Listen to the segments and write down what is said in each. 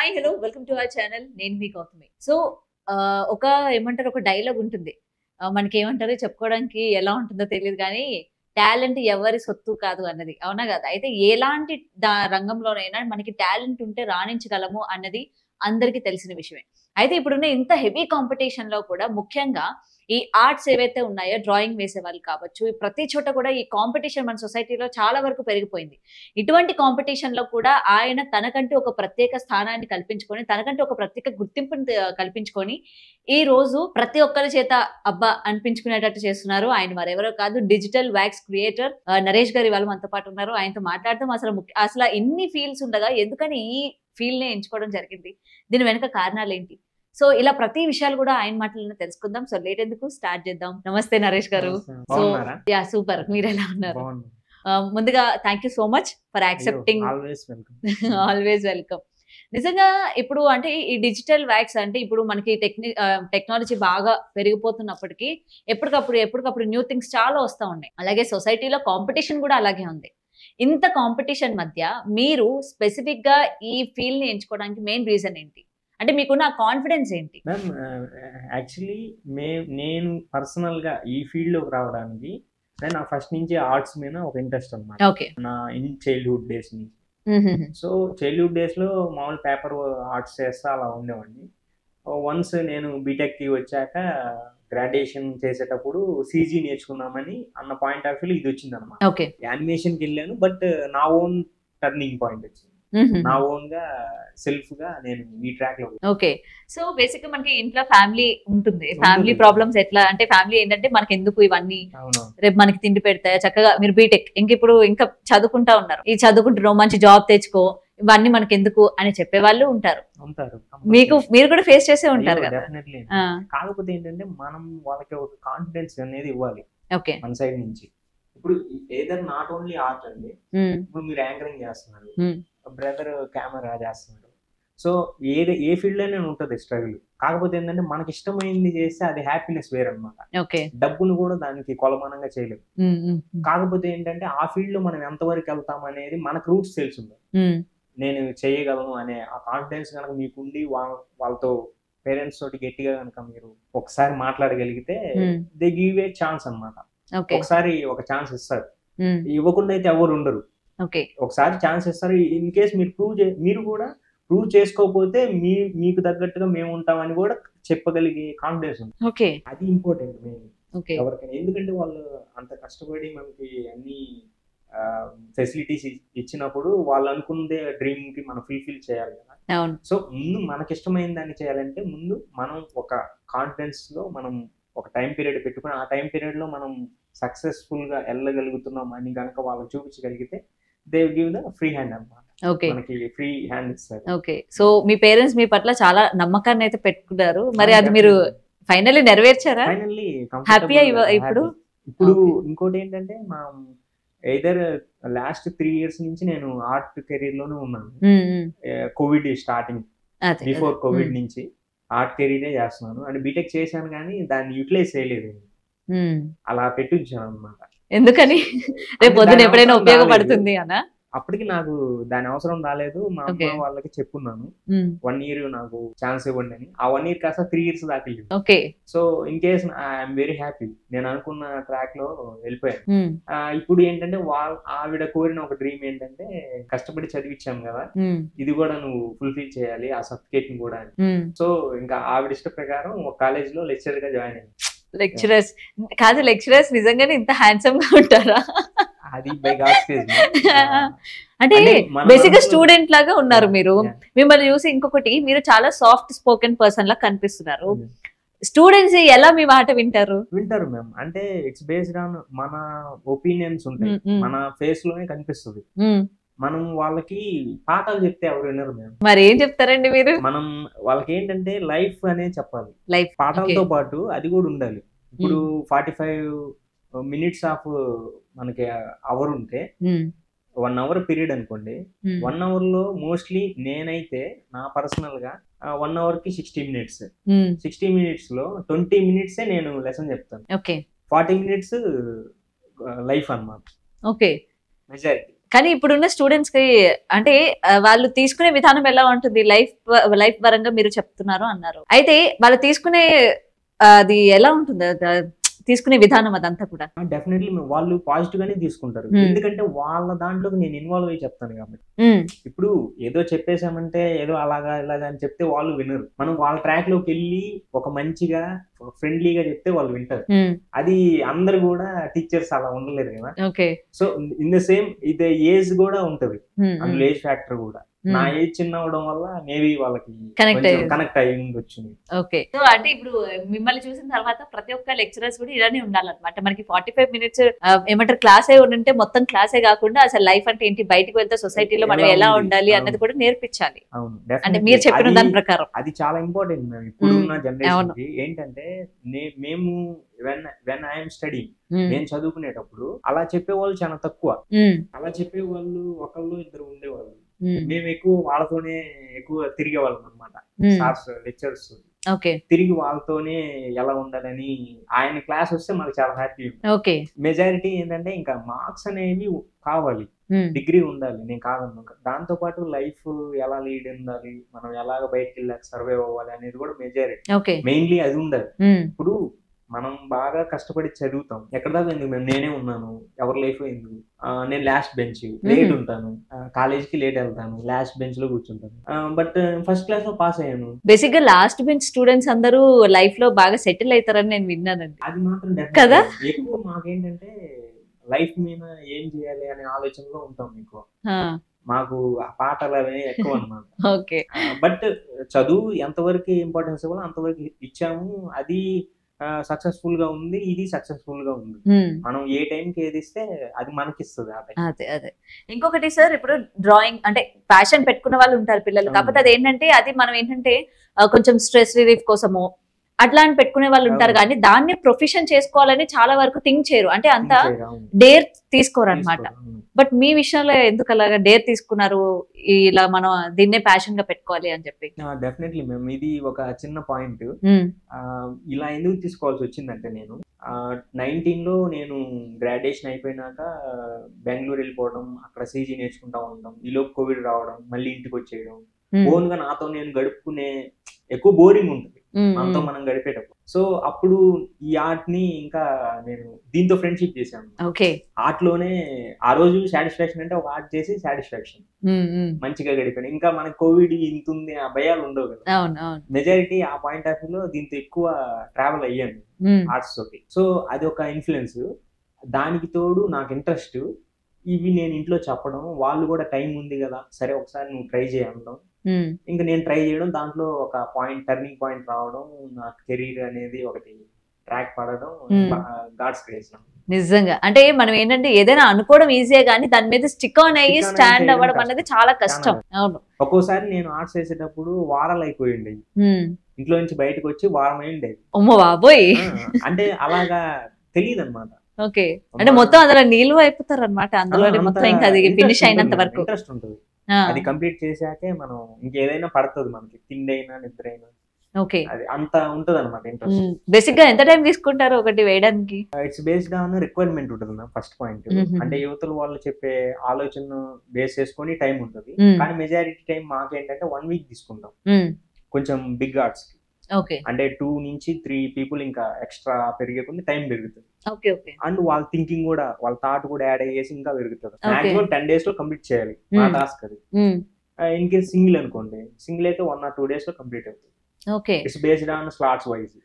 Hi hello welcome to our channel. నేను మీ Gautami. So ఒక ఏమంటారు, ఒక డైలాగ్ ఉంటుంది. మనకి ఏమంటారు, చెప్పుకోవడానికి ఎలా ఉంటుందో తెలియదు కానీ టాలెంట్ ఎవరి సొత్తు కాదు అన్నది, అవునా కదా? అయితే ఎలాంటి రంగంలోనైనా మనకి టాలెంట్ ఉంటే రాణించగలము అన్నది అందరికీ తెలిసిన విషయమే. అయితే ఇప్పుడున్న ఇంత హెవీ కాంపిటీషన్ లో కూడా ముఖ్యంగా ఈ ఆర్ట్స్ ఏవైతే ఉన్నాయో, డ్రాయింగ్ వేసే వాళ్ళు కావచ్చు, ప్రతి చోట కూడా ఈ కాంపిటీషన్ మన సొసైటీలో చాలా వరకు పెరిగిపోయింది. ఇటువంటి కాంపిటీషన్ లో కూడా ఆయన తనకంటూ ఒక ప్రత్యేక స్థానాన్ని కల్పించుకొని, తనకంటూ ఒక ప్రత్యేక గుర్తింపుని కల్పించుకొని ఈ రోజు ప్రతి ఒక్కరి చేత అబ్బా అనిపించుకునేటట్టు చేస్తున్నారు. ఆయన మరెవరో కాదు, డిజిటల్ వ్యాక్స్ క్రియేటర్ నరేష్ గారు ఇవాళ మనతో పాటు ఉన్నారు. ఆయనతో మాట్లాడదాం. అసలు ఎన్ని ఫీల్డ్స్ ఉండగా ఎందుకని ఈ ఫీల్డ్ నే ఎంచుకోవడం జరిగింది, దీని వెనుక కారణాలు ఏంటి? సో ఇలా ప్రతి విషయాలు కూడా ఆయన మాటలను తెలుసుకుందాం. సో లేట్ ఎందుకు, స్టార్ట్ చేద్దాం. నమస్తే నరేష్ గారు. సో యా సూపర్, మీరు ఎలా ఉన్నారు? ముందుగా thank you so much for accepting. Always welcome. నిజంగా ఇప్పుడు అంటే ఈ డిజిటల్ వ్యాక్స్ అంటే ఇప్పుడు మనకి టెక్నాలజీ బాగా పెరిగిపోతున్నప్పటికీ ఎప్పటికప్పుడు న్యూ థింగ్స్ చాలా వస్తూ ఉన్నాయి. అలాగే సొసైటీలో కాంపిటీషన్ కూడా అలాగే ఉంది. ఇంత కాంపిటీషన్ మధ్య మీరు స్పెసిఫిక్ గా ఈ ఫీల్డ్ ని ఎంచుకోవడానికి మెయిన్ రీజన్ ఏంటి? అంటే మీకున్న కాన్ఫిడెన్స్ ఏంటి? మ్యామ్ యాక్చువల్లీ నేను పర్సనల్ గా ఈ ఫీల్డ్ లోకి రావడానికి నా ఫస్ట్ నుంచి ఆర్ట్స్ మీద ఒక ఇంట్రెస్ట్ అన్నమాట. ఓకే. నా చైల్డ్హుడ్ డేస్ నుంచి. సో చైల్డ్హుడ్ డేస్ లో మామూలు పేపర్ ఆర్ట్స్ చేస్తా అలా ఉండేవాడిని. వన్స్ నేను బీటెక్ కి వచ్చాక గ్రాడ్యుయేషన్ చేసేటప్పుడు సీజీ నేర్చుకుందామని అన్న పాయింట్ ఆఫ్ వ్యూ ఇది వచ్చింది అనమాట. ఓకే. యానిమేషన్ కి వెళ్ళాను, బట్ నా ఓన్ టర్నింగ్ పాయింట్ వచ్చింది. నా ఓన్ గా సెల్ఫ్ గా నేను ఈ ట్రాక్ లో. ఓకే. సో బేసిక్ గా మనకి ఇంట్లో ఫ్యామిలీ ఉంటుంది. ఫ్యామిలీ ప్రాబ్లమ్స్ ఎట్లా అంటే, ఫ్యామిలీ ఏంటంటే మనకి ఎందుకు ఇవన్నీ, రేపు మనకి తిండి పెడతాయి, చక్కగా మీరు బీటెక్ ఇంకా చదువుకుంటా ఉన్నారు, ఈ చదువుకుంటున్నావు మంచి జాబ్ తెచ్చుకో, ఇవన్నీ మనకి ఎందుకు అని చెప్పే వాళ్ళు ఉంటారు. మీరు కూడా ఫేస్ చేసే ఉంటారు కదా. కాకపోతే ఏంటంటే మనం వాళ్ళకి ఒక కాన్ఫిడెన్స్ అనేది ఇవ్వాలి. ఓకే. మన సైడ్ నుంచి. ఇప్పుడు ఏదర్ నాట్ ఓన్లీ ఆర్ట్ అండి. ఇప్పుడు మీరు యాంకరింగ్ చేస్తున్నారు, బ్రదర్ కెమెరా చేస్తున్నాడు. సో ఏ ఫీల్డ్ లోనే ఉంటది స్ట్రగుల్. కాకపోతే ఏంటంటే మనకి ఇష్టమైంది చేస్తే అది హ్యాపీనెస్ వేరనమాట. డబ్బును కూడా దానికి కొలమానంగా చేయలేము. కాకపోతే ఏంటంటే ఆ ఫీల్డ్ లో మనం ఎంతవరకు వెళ్తాం అనేది మనకు రూట్స్ తెలుసు. నేను చేయగలను అనే ఆ కాన్ఫిడెన్స్ కనుక మీకుండి వాళ్ళతో పేరెంట్స్ తోటి గట్టిగా కనుక మీరు ఒకసారి మాట్లాడగలిగితే దే గివ్ ఏ ఛాన్స్ అన్నమాట. ఒకసారి ఒక ఛాన్స్ ఇస్తారు, ఇవ్వకుండా అయితే ఎవరు ఉండరు. ఒకసారి ఛాన్స్ ఇస్తారు. ఇన్ కేస్ మీరు కూడా ప్రూవ్ చేసుకోకపోతే మీకు తగ్గట్టుగా మేము ఉంటామని కూడా చెప్పగలిగే కాన్ఫిడెన్స్ ఉంది. అది ఇంపార్టెంట్ మెయిన్ ఎవరికైనా. ఎందుకంటే వాళ్ళు అంత కష్టపడి మనకి అన్ని ఫెసిలిటీస్ ఇచ్చినప్పుడు వాళ్ళు అనుకున్నదే డ్రీమ్ కి మనం ఫుల్ఫిల్ చేయాలి కదా. సో ముందు మనకి ఇష్టమైన దాన్ని చేయాలంటే ముందు మనం ఒక కాన్ఫిడెన్స్ లో మనం ఒక టైం పీరియడ్ పెట్టుకుని ఆ టైం పీరియడ్ లో మనం సక్సెస్ఫుల్ గా వెళ్ళగలుగుతున్నాం అని కనుక వాళ్ళకి చూపించగలిగితే they give the free hand అన్నమాట. మనకి ఫ్రీ హ్యాండ్ ఇస్తారు. ఓకే. సో మీ పేరెంట్స్ మీ పట్ల చాలా నమ్మకాన్ని అయితే పెట్టుకున్నారు. మరి అది మీరు ఫైనల్లీ నెరవేర్చారా? ఫైనల్లీ హ్యాపీయా ఇప్పుడు? ఇంకోటి ఏంటంటే మా ఎయిదర్ లాస్ట్ 3 years నుంచి నేను ఆర్ట్ కెరీర్ లోనే ఉన్నాను. కోవిడ్ స్టార్టింగ్, బిఫోర్ కోవిడ్ నుంచి ఆర్ట్ కెరీరే చేస్తున్నాను. అంటే బీటెక్ చేశాను కానీ దాన్ని యూటిలైజ్ చేయలేదు, అలా పెట్టించాను అనమాట. ఎందుకని? రేపు పొద్దున ఎప్పుడైనా ఉపయోగపడుతుంది అనా? అప్పటికి నాకు దాని అవసరం రాలేదు. మా అమ్మ వాళ్ళకి చెప్పున్నాను 1 year నాకు ఛాన్స్ ఇవ్వండి అని. ఆ 1 year కాస్త 3 years దాకా వెళ్ళింది. So in case I'm very happy, నేను అనుకున్న ట్రాక్ లో వెళ్ళిపోయాను. ఇప్పుడు ఏంటంటే ఆవిడ కోరిన ఒక డ్రీమ్ ఏంటంటే, కష్టపడి చదివించాం కదా, ఇది కూడా నువ్వు ఫుల్ఫిల్ చేయాలి ఆ సర్టిఫికేట్ ని కూడా. సో ఇంకా ఆవిడ ఇష్ట ప్రకారం ఒక కాలేజ్ లో లెక్చరర్ గా జాయిన్ అయ్యాను. లెక్చరర్స్ కాదు, లెక్చరర్స్ నిజంగానే ఇంత హ్యాండ్సమ్ గా ఉంటారా? అది బై గాడ్స్ గ్రేస్. అంటే బేసిక్ గా స్టూడెంట్ లాగా ఉన్నారు మీరు. మిమ్మల్ని చూసి ఇంకొకటి, మీరు చాలా సాఫ్ట్ స్పోకెన్ పర్సన్ లా కనిపిస్తున్నారు. స్టూడెంట్స్ ఎలా మీ మాట వింటారు మ్యామ్? అంటే ఇట్స్ బేస్డ్ ఆన్ మన ఒపీనియన్స్ ఉంటాయి, మన ఫేస్ లోనే కనిపిస్తుంది. మనం వాళ్ళకి పాఠాలు చెప్తే ఎవరు వినరు మ్యామ్. మరి ఏం చెప్తారండి మీరు? మనం వాళ్ళకి ఏంటంటే లైఫ్ అనేది చెప్పాలి. లైఫ్ పాఠాలతో పాటు అది కూడా ఉండాలి. ఇప్పుడు 45 minutes ఆఫ్ మనకి అవర్ ఉంటే 1 hour పీరియడ్ అనుకోండి. 1 hour లో మోస్ట్లీ నేనైతే నా పర్సనల్ గా 1 hour కి 60 minutes. 60 minutes లో 20 minutes నేను లెసన్ చెప్తాను. 40 minutes లైఫ్ అన్నమాట. ఓకే. మెజారిటీ కానీ ఇప్పుడున్న స్టూడెంట్స్ కి అంటే వాళ్ళు తీసుకునే విధానం ఎలా ఉంటుంది, లైఫ్ పరంగా మీరు చెప్తున్నారు అన్నారు, అయితే వాళ్ళు తీసుకునే అది ఎలా ఉంటుంది, తీసుకునే విధానం అదంతా కూడా? డెఫినెట్లీ వాళ్ళు పాజిటివ్ గానే తీసుకుంటారు, ఎందుకంటే వాళ్ళ దాంట్లోకి నేను ఇన్వాల్వ్ అయ్యి చెప్తాను కాబట్టి. ఇప్పుడు ఏదో చెప్పేసామంటే ఏదో అలాగా ఇలాగా అని చెప్తే వాళ్ళు వినరు. మనం వాళ్ళ ట్రాక్ లోకి వెళ్ళి ఒక మంచిగా ఫ్రెండ్లీగా చెప్తే వాళ్ళు వింటారు. అది అందరు కూడా టీచర్స్ అలా ఉండలేరు కదా. సో ఇన్ ద సేమ్ ఇది ఏజ్ కూడా ఉంటది, అందులో ఏజ్ ఫ్యాక్టర్ కూడా. నా ఏజ్ చిన్న అవడం వల్ల మేబీ వాళ్ళకి కనెక్ట్ అయ్యి ఉండొచ్చు. ఓకే, సో అంటే ఇప్పుడు మిమ్మల్ని చూసిన తర్వాత ప్రతి ఒక్క లెక్చరర్స్ కూడా ఇలానే ఉండాలన్నమాట. మనకి 45 minutes ఏమంటారు క్లాసే ఉంటే మొత్తం క్లాసే కాకుండా అసలు లైఫ్ అంటే ఏంటి, బయటకు వెళ్తే సొసైటీలో మనం ఎలా ఉండాలి అన్నది కూడా నేర్పించాలి. అంటే మీరు చెప్పిన దాని ప్రకారం అది చాలా ఇంపార్టెంట్ మ్యామ్. ఇప్పుడున్న జనరేషన్ కి ఏంటంటే మేము వెన్ ఐఎమ్ స్టడీ, నేను చదువుకునేటప్పుడు అలా చెప్పేవాళ్ళు చాలా తక్కువ. అలా చెప్పేవాళ్ళు ఒకళ్ళు ఇద్దరు ఉండేవాళ్ళు. మేము ఎక్కువ వాళ్ళతోనే ఎక్కువ తిరిగేవాళ్ళం అనమాట, సార్స్ లెక్చర్స్. తిరిగి వాళ్ళతోనే ఎలా ఉండాలని ఆయన క్లాస్ వస్తే మాకు చాలా హ్యాపీ. మెజారిటీ ఏంటంటే ఇంకా మార్క్స్ అనేవి కావాలి, డిగ్రీ ఉండాలి, నేను కాదన్నా. దాంతో పాటు లైఫ్ ఎలా లీడ్ ఉండాలి, మనం ఎలాగ బయటకు వెళ్ళాక సర్వైవ్ అవ్వాలి అనేది కూడా మెజారిటీ. మెయిన్లీ అది ఉండాలి. ఇప్పుడు మనం బాగా కష్టపడి చదువుతాం, ఎక్కడ దాకా ఎందుకు మేము, నేనే ఉన్నాను, ఎవరి లైఫ్ ఎందుకు, నేను లాస్ట్ బెంచ్ లేట్ ఉంటాను, కాలేజ్కి లేట్ వెళ్తాను, లాస్ట్ బెంచ్ లో కూర్చుంటాను. బట్ ఫస్ట్ క్లాస్ లో పాస్ అయ్యాను. బేసిక్ గా లాస్ట్ బెంచ్ స్టూడెంట్స్ అందరూ లైఫ్ లో బాగా సెటిల్ అవుతారని నేను విన్నానండి. అది మాత్రం కదా. ఎక్కువ మాకేంటంటే లైఫ్ మీద ఏం చేయాలి అనే ఆలోచనలో ఉంటాం ఎక్కువ. మాకు ఆ పాటలు అవే ఎక్కువ అన్నమాట. బట్ చదువు ఎంతవరకు ఇంపార్టెన్స్ ఇవ్వాలో అంతవరకు ఇచ్చాము. అది సక్సెస్ఫుల్ గా ఉంది, ఇది సక్సెస్ఫుల్ గా ఉంది. మనం ఏ టైంకి ఏది ఇస్తే అది మనకి ఇస్తుంది. అదే ఇంకొకటి సార్, ఇప్పుడు డ్రాయింగ్ అంటే ప్యాషన్ పెట్టుకున్న వాళ్ళు ఉంటారు పిల్లలు, కాకపోతే అది ఏంటంటే అది మనం ఏంటంటే కొంచెం స్ట్రెస్ రిలీఫ్ కోసము అట్లా అని పెట్టుకునే వాళ్ళు ఉంటారు, కానీ దాన్ని ప్రొఫెషన్ చేసుకోవాలని చాలా వరకు థింక్ చేయరు, అంటే అంత డేర్ తీసుకోరు అనమాట. బట్ మీ విషయంలో ఎందుకు అలాగా డేర్ తీసుకున్నారు, ఇలా మనం దీన్నే ప్యాషన్ గా పెట్టుకోవాలి అని చెప్పి? డెఫినెట్లీ మ్యామ్, ఇది ఒక చిన్న పాయింట్. ఇలా ఎందుకు తీసుకోవాల్సి వచ్చిందంటే, నేను 19 లో నేను గ్రాడ్యుయేషన్ అయిపోయినాక బెంగళూరు వెళ్ళిపోవడం, అక్కడ సీజీ నేర్చుకుంటా ఉండడం, ఈలోపు కోవిడ్ రావడం, మళ్ళీ ఇంటికి వచ్చేయడం. ఓన్ గా నాతో నేను గడుపుకునే ఎక్కువ బోరింగ్ ఉంటుంది మనతో మనం గడిపేటప్పుడు. సో అప్పుడు ఈ ఆర్ట్ ని ఇంకా నేను దీంతో ఫ్రెండ్షిప్ చేశాను. ఆర్ట్ లోనే ఆ రోజు సాటిస్ఫాక్షన్ అంటే ఒక ఆర్ట్ చేసి సాటిస్ఫాక్షన్, మంచిగా గడిపాను. ఇంకా మనకి కోవిడ్ ఇంత ఉంది ఆ భయాలు ఉండవు కదా. మెజారిటీ ఆ పాయింట్ ఆఫ్ వ్యూ లో దీంతో ఎక్కువ ట్రావెల్ అయ్యాను ఆర్ట్స్ తోటి. సో అది ఒక ఇన్ఫ్లుయెన్స్. దానికి తోడు నాకు ఇంట్రెస్ట్, ఇవి నేను ఇంట్లో చెప్పడం, వాళ్ళు కూడా టైం ఉంది కదా సరే ఒకసారి నువ్వు ట్రై చేయడం, ఇంకా నేను ట్రై చేయడం, దాంట్లో ఒక పాయింట్ టర్నింగ్ పాయింట్ రావడం, నా కెరీర్ అనేది ఒకటి ట్రాక్ పడడం, గాడ్స్ గ్రేస్. నిజంగా అంటే మనం ఏంటంటే ఏదైనా అనుకోవడం ఈజీయే, కానీ దాని మీద స్టిక్ ఆన్ అయ్యి స్టాండ్ అవ్వడం అనేది చాలా కష్టం. అవును, ఒక్కోసారి నేను ఆర్ట్స్ చేసేటప్పుడు వారాలు అయిపోయింది, ఇంట్లో నుంచి బయటకు వచ్చి వారం అయిండేది. అమ్మో బాబోయ్, అంటే అలాగా తెలియదు అనమాట. ఓకే, అంటే మొత్తం అందులో నిలువ అయిపోతారు అనమాట, అందులోనే మొత్తం ఇంకా అది ఫినిష్ అయినంత వరకు ఇంట్రెస్ట్ ఉంటుంది. అది కంప్లీట్ చేశాకే మనం ఇంకేదైనా పడుతుంది మనకి, తిండి అయినా నిద్ర అయినా. ఓకే, అది అంత ఉంటది అనమాట ఇంట్రెస్ట్. బేసిక్ గా ఎంత టైం తీసుకుంటారు ఒకటి వేయడానికి? ఇట్స్ బేస్డ్ ఆన్ రిక్వైర్మెంట్ ఉంటుంది మ్యామ్. ఫస్ట్ పాయింట్ అంటే యువతలు వాళ్ళు చెప్పే ఆలోచన బేస్ చేసుకొని టైం ఉంటుంది, కానీ మెజారిటీ టైం మాకేంటంటే 1 week తీసుకుంటాం కొంచెం బిగ్ ఆర్ట్స్ కి. అంటే 2 నుంచి 3 people ఇంకా ఎక్స్ట్రా పెరిగే కొన్ని టైం పెరుగుతుంది. అండ్ వాళ్ళ థింకింగ్ కూడా, వాళ్ళ థాట్ కూడా యాడ్ అయ్యేసి ఇంకా పెరుగుతుంది. మాక్సిమం 10 days లో కంప్లీట్ చేయాలి మా టాస్క్ అది. ఇన్ కేస్ సింగిల్ అనుకోండి, సింగిల్ అయితే 1 or 2 days లో కంప్లీట్ అవుతుంది. It's based on slots wise.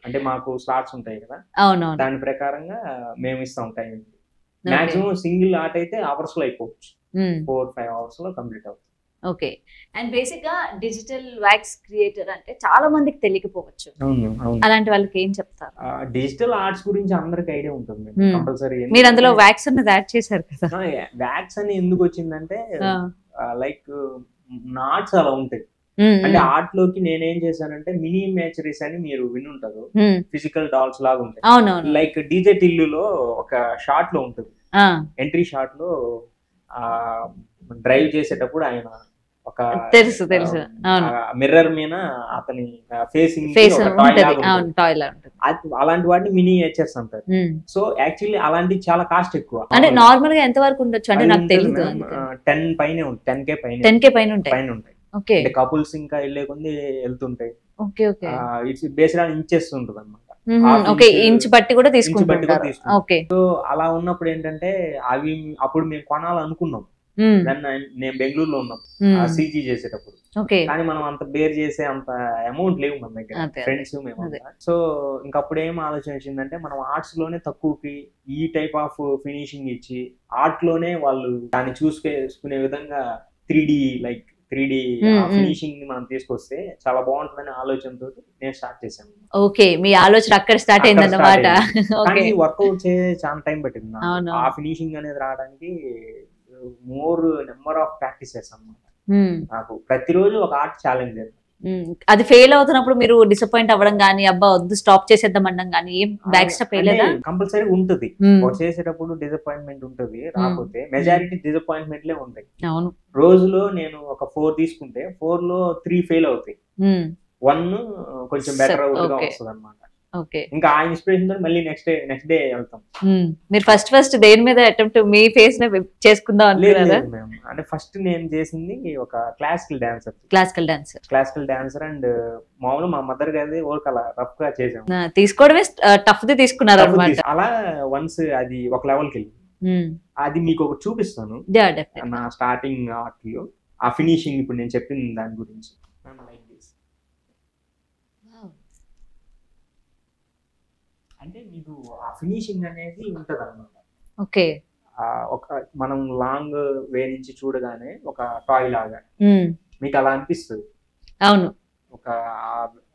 అంటే మాకు స్లాట్స్ ఉంటాయి కదా, దాని ప్రకారంగా మేము ఇస్తాం టైం. మాక్సిమం సింగిల్ ఆర్ట్ అయితే అవర్స్ లో అయిపోవచ్చు, 4-5 hours లో కంప్లీట్ అవుతుంది. ఓకే, అండ్ బేసిక్ గా డిజిటల్ వ్యాక్స్ క్రియేటర్ అంటే చాలా మందికి తెలియకపోవచ్చు, అలాంటి వాళ్ళకి ఏం చెప్తారు? డిజిటల్ ఆర్ట్స్ గురించి అందరికి ఐడియా ఉంటుంది కంపల్సరీ. మీరు అందులో వ్యాక్స్ అన్నది యాడ్ చేశారు కదా. వ్యాక్స్ అని ఎందుకు వచ్చిందంటే, లైక్ నా ఆర్ట్స్ అలా ఉంటాయి. అంటే ఆర్ట్ లోకి నేనేం చేశానంటే మినియేచరీస్ అని మీరు వినుంటారు, ఫిజికల్ డాల్స్ లాగా ఉంటాయి. లైక్ డీజే టిల్లులో ఒక షాట్ లో ఉంటుంది, ఎంట్రీ షాట్ లో డ్రైవ్ చేసేటప్పుడు ఆయన ఒక తెలుసు తెలుసు. అవును, మిర్రర్ మీద అతని ఫేసింగ్ ఫేస్ టాయ్ ఉంటది. అవును, టాయ్ లా ఉంటుంది. అలాంటి వాటిని మినియేచర్స్ అంటారు. సో యాక్చువల్లీ అలాంటివి చాలా కాస్ట్ ఎక్కువ. అంటే నార్మల్ గా ఎంత వరకు ఉండొచ్చు అంటే నాకు తెలియదు. 10 పైన 10K పైన 10K పైన ఉంటాయి. ఓకే, అంటే కపుల్స్ ఇంకా వెళ్ళే కొద్ది వెళ్తుంటాయి. Okay, okay. It's based on inches ఉంటుంది అనమాట. ఓకే, ఇంచ్ బట్టి కూడా తీసుకుంటారు. ఓకే, సో అలా ఉన్నప్పుడు ఏంటంటే అవి అప్పుడు మేము కొనాలనుకున్నాం. నేను బెంగళూరులో ఉన్నాం సీజీ చేసేటప్పుడు. కానీ మనం అంత బేర్ చేసే అంత అమౌంట్ లేవు మన దగ్గర, ఫ్రెండ్స్ మేము. సో ఇంకప్పుడు ఏం ఆలోచన వచ్చిందంటే మనం ఆర్ట్స్ లోనే తక్కువకి ఈ టైప్ ఆఫ్ ఫినిషింగ్ ఇచ్చి ఆర్ట్ లోనే వాళ్ళు దాన్ని చూసుకునే విధంగా 3D లైక్ 3D ఫినిషింగ్ మనం తీసుకొస్తే చాలా బాగుంటుందనే ఆలోచనతో నేను స్టార్ట్ చేశాను. ఓకే, మీ ఆలోచన అక్కడ స్టార్ట్ అయింది అన్నమాట. కానీ వర్కౌట్ చేసే చాలా టైం పట్టింది ఆ ఫినిషింగ్ అనేది రావడానికి. మోర్ నెంబర్ ఆఫ్ ప్రాక్టీసెస్ అన్నమాట. నాకు ప్రతిరోజు ఒక ఆర్ట్ ఛాలెంజ్. అది ఫెయిల్ అవుతున్నప్పుడు మీరు డిసప్పాయింట్ అవ్వడం గానీ, అబ్బా వద్దు స్టాప్ చేసేద్దాం అనడం గానీ, ఏం బ్యాక్ స్టెప్ వేయలేదా? కంపల్సరీ ఉంటుంది, చేసేటప్పుడు డిసప్పాయింట్మెంట్ ఉంటుంది. రాకపోతే మెజారిటీ డిసప్పాయింట్మెంట్లే ఉంటాయి. అవును, రోజులో నేను ఒక 4 తీసుకుంటే 4 లో 3 ఫెయిల్ అవుతాయి, 1 కొంచెం బెటర్ అవుట్ గా వస్తుంది అనమాట. ఇంకా ఆ ఇన్స్పిరేషన్ తో మళ్ళీ నెక్స్ట్ డే వెళ్తాం. మీరు ఫస్ట్ దేని మీద అటెంప్ట్ మీ ఫేస్ చేసుకుందాం అనుకున్నారా? అంటే ఫస్ట్ నేను చేసింది ఒక క్లాసికల్ డాన్సర్ అండ్ మామూలు మా మదర్ గారి వర్క్ అలా రఫ్ గా చేసాం. తీసుకోవడమే టఫ్ ది తీసుకున్నారు అన్నమాట. అలా వన్స్ అది ఒక లెవెల్కి వెళ్ళి అది మీకు ఒకటి చూపిస్తాను నా స్టార్టింగ్ ఆర్ట్ లో ఆ ఫినిషింగ్. ఇప్పుడు నేను చెప్పింది దాని గురించి. అంటే మీకు ఆ ఫినిషింగ్ అనేది ఉంటది అన్నమాట. ఓకే, ఒక మనం లాంగ్ వే నుంచి చూడగానే ఒక టాయ్ లాగా మీకు అలా అనిపిస్తుంది. అవును, ఒక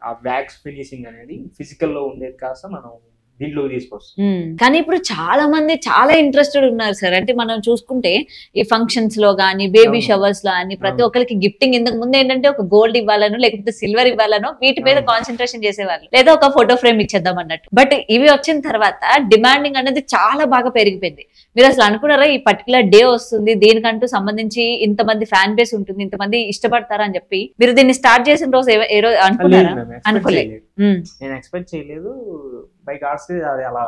ఆ వ్యాక్స్ ఫినిషింగ్ అనేది ఫిజికల్ లో ఉండేది కాస్త మనం దీంట్లో తీసుకొస్తాం. కానీ ఇప్పుడు చాలా మంది చాలా ఇంట్రెస్టెడ్ ఉన్నారు సార్. అంటే మనం చూసుకుంటే ఈ ఫంక్షన్స్ లో గానీ, బేబీ షవర్స్ లో కానీ ప్రతి ఒక్కరికి గిఫ్టింగ్. ఇంతకు ముందు ఏంటంటే ఒక గోల్డ్ ఇవ్వాలనో లేకపోతే సిల్వర్ ఇవ్వాలనో వీటి మీద కాన్సన్ట్రేషన్ చేసేవాళ్ళు, లేదా ఒక ఫోటో ఫ్రేమ్ ఇచ్చేద్దాం అన్నట్టు. బట్ ఇవి వచ్చిన తర్వాత డిమాండింగ్ అనేది చాలా బాగా పెరిగిపోయింది. మీరు అసలు అనుకున్నారా ఈ పర్టికులర్ డే వస్తుంది, దీనికంటూ సంబంధించి ఇంతమంది ఫ్యాన్ బేస్ ఉంటుంది, ఇంతమంది ఇష్టపడతారా అని చెప్పి మీరు దీన్ని స్టార్ట్ చేసిన రోజు అనుకున్నారా? అనుకోలేదు, నేను ఎక్స్పెక్ట్ చేయలేదు. బై గాడ్స్ అది అలా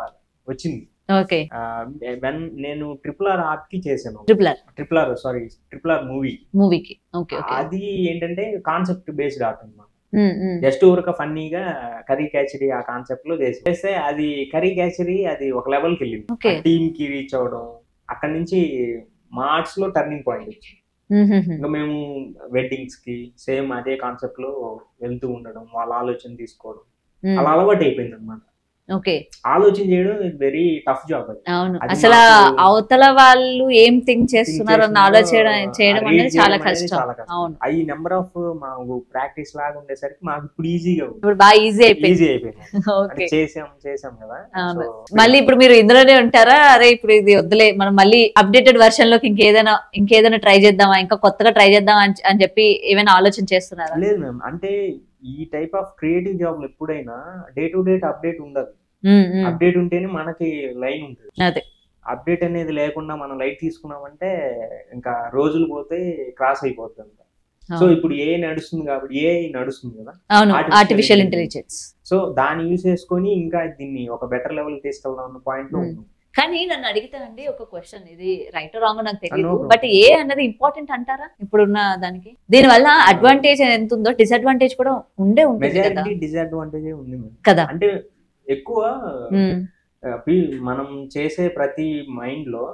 వచ్చింది. ఓకే, నేను RRR ఆర్ట్ కి చేశాను. RRR మూవీకి. అది ఏంటంటే కాన్సెప్ట్ బేస్డ్ ఆర్ట్ అన్నమాట. జస్ట్ ఊరక ఫన్నీగా కర్రీ క్యాచరీ ఆ కాన్సెప్ట్ లో చేస్తే అది కర్రీ క్యాచరీ అది ఒక లెవెల్కి వెళ్ళింది. టీమ్ కి రీచ్ అవడం, అక్కడ నుంచి మా ఆర్ట్స్ లో టర్నింగ్ పాయింట్ వచ్చింది. ఇంకా మేము వెడ్డింగ్స్ కి సేమ్ అదే కాన్సెప్ట్ లో వెళ్తూ ఉండడం, వాళ్ళ ఆలోచన తీసుకోవడం అలా అలవాటు అయిపోయింది అనమాట. ఆలోచన చేయడం వెరీ టఫ్ జాబ్. అవును, అసలు అవతల వాళ్ళు ఏం థింక్ చేస్తున్నారు అన్న ఆలోచన చేయడం అనేది చాలా కష్టం. అవును, ఈ నెంబర్ ఆఫ్ మాకు ప్రాక్టీస్ లాగా ఉండేసరికి మాకు ఇప్పుడు ఈజీగా ఇప్పుడు బాగా ఈజీ అయిపోయింది. చేసాం కదా. మళ్ళీ ఇప్పుడు మీరు ఇందులోనే ఉంటారా? అరే ఇప్పుడు ఇది వద్దులే, మనం మళ్ళీ అప్డేటెడ్ వర్షన్ లోకి ఇంకేదైనా ట్రై చేద్దామా, ఇంకా కొత్తగా ట్రై చేద్దాం అని చెప్పి ఏమైనా ఆలోచన చేస్తున్నారా? లేదు మ్యామ్, అంటే ఈ టైప్ ఆఫ్ క్రియేటివ్ జాబ్ ఎప్పుడైనా డే టు డే అప్డేట్ ఉండదు. అప్డేట్ ఉంటేనే మనకి లైన్ ఉంటుంది. అప్డేట్ అనేది లేకుండా మనం లైట్ తీసుకున్నామంటే ఇంకా రోజులు పోతే క్రాస్ అయిపోతుంది. సో ఇప్పుడు ఏఐ నడుస్తుంది కాబట్టి నడుస్తుంది కదా, ఆర్టిఫిషియల్ ఇంటెలిజెన్స్. సో దాన్ని యూజ్ చేసుకొని ఇంకా దీన్ని ఒక బెటర్ లెవెల్ తీసుకెళ్దాం అన్న పాయింట్ లో ఉన్నాం. కానీ నన్ను అడిగితేనండి ఒక క్వశ్చన్, ఇది రైట్ రాంగ్ నాకు తెలియదు, బట్ ఏ అన్నది ఇంపార్టెంట్ అంటారా ఇప్పుడున్న దానికి? దీని వల్ల అడ్వాంటేజ్ ఎంత ఉందో డిసడ్వాంటేజ్ కూడా ఉంటుంది. డిసడ్వాంటేజ్ ఉంది కదా. అంటే ఎక్కువ మనం చేసే ప్రతి మైండ్ లో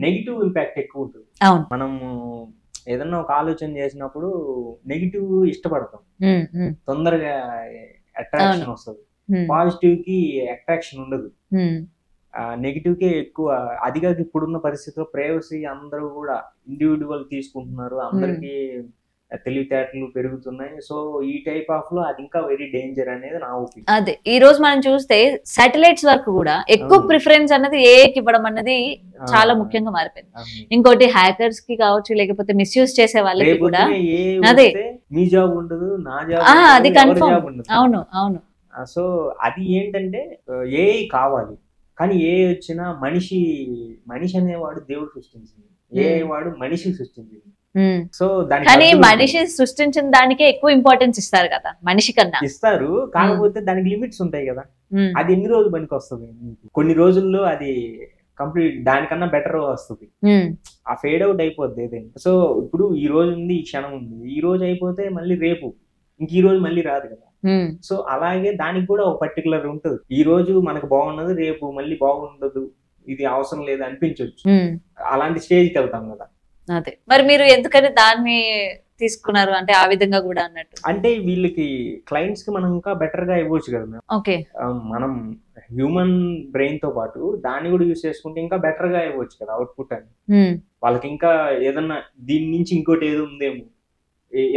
నెగిటివ్ ఇంపాక్ట్ ఎక్కువ ఉంటుంది. మనం ఏదన్నా ఒక ఆలోచన చేసినప్పుడు నెగిటివ్ ఇష్టపడతాం, తొందరగా అట్రాక్షన్ వస్తుంది. పాజిటివ్ కి అట్రాక్షన్ ఉండదు, నెగిటివ్ కే ఎక్కువ. అదిగా ఇప్పుడున్న పరిస్థితిలో ప్రైవసీ అందరూ కూడా ఇండివిజువల్ తీసుకుంటున్నారు, అందరికి తెలివితేటలు పెరుగుతున్నాయి. సో ఈ టైప్ ఆఫ్ లో అది ఇంకా వెరీ డేంజర్ అనేది నా ఒపీనియన్. అదే ఈ రోజు మనం చూస్తే సాటిలైట్స్ వరకు కూడా ఎక్కువ ప్రిఫరెన్స్ అనేది ఏఐకి ఇవ్వడం అనేది చాలా ముఖ్యంగా మారిపోయింది. ఇంకోటి హ్యాకర్స్ కి కావచ్చు, లేకపోతే మిస్యూజ్ చేసే వాళ్ళకి కూడా అదే మీ జాబ్ ఉండదు, నా జాబ్ అది కన్ఫర్మ్. అవును అవును. సో అది ఏంటంటే ఏఐ కావాలి, కానీ ఏ వచ్చినా మనిషి అనేవాడు దేవుడు సృష్టించింది, ఏ వాడు మనిషి సృష్టించింది. సో కానీ మనిషి సృష్టించిన దానికే ఎక్కువ ఇంపార్టెన్స్ ఇస్తారు కదా మనిషి కన్నా. ఇస్తారు, కాకపోతే దానికి లిమిట్స్ ఉంటాయి కదా. అది ఎన్ని రోజులు పనికి వస్తుంది, కొన్ని రోజుల్లో అది కంప్లీట్ దానికన్నా బెటర్ వస్తుంది, ఆ ఫేడ్ అవుట్ అయిపోద్ది ఏదైనా. సో ఇప్పుడు ఈ రోజు ఉంది, ఈ క్షణం ఉంది, ఈ రోజు అయిపోతే మళ్ళీ రేపు ఇంక ఈ రోజు మళ్ళీ రాదు కదా. సో అలాగే దానికి కూడా ఒక పర్టికులర్ ఉంటుంది. ఈ రోజు మనకు బాగున్నది రేపు మళ్ళీ బాగుండదు, ఇది అవసరం లేదు అనిపించవచ్చు, అలాంటి స్టేజ్కి వెళ్తాం కదా. అదే మరి మీరు ఎందుకని దాన్ని తీసుకున్నారు అంటే ఆ విధంగా కూడా అన్నట్టు? అంటే వీళ్ళకి క్లయింట్స్ కి మనం ఇంకా బెటర్ గా ఇవ్వచ్చు కదా మేము. ఓకే, మనం హ్యూమన్ బ్రెయిన్ తో పాటు దాన్ని కూడా యూస్ చేసుకుంటే ఇంకా బెటర్ గా ఇవ్వచ్చు కదా అవుట్పుట్ అని. వాళ్ళకి ఇంకా ఏదన్నా దీని నుంచి ఇంకోటి ఏదో ఉందేమో,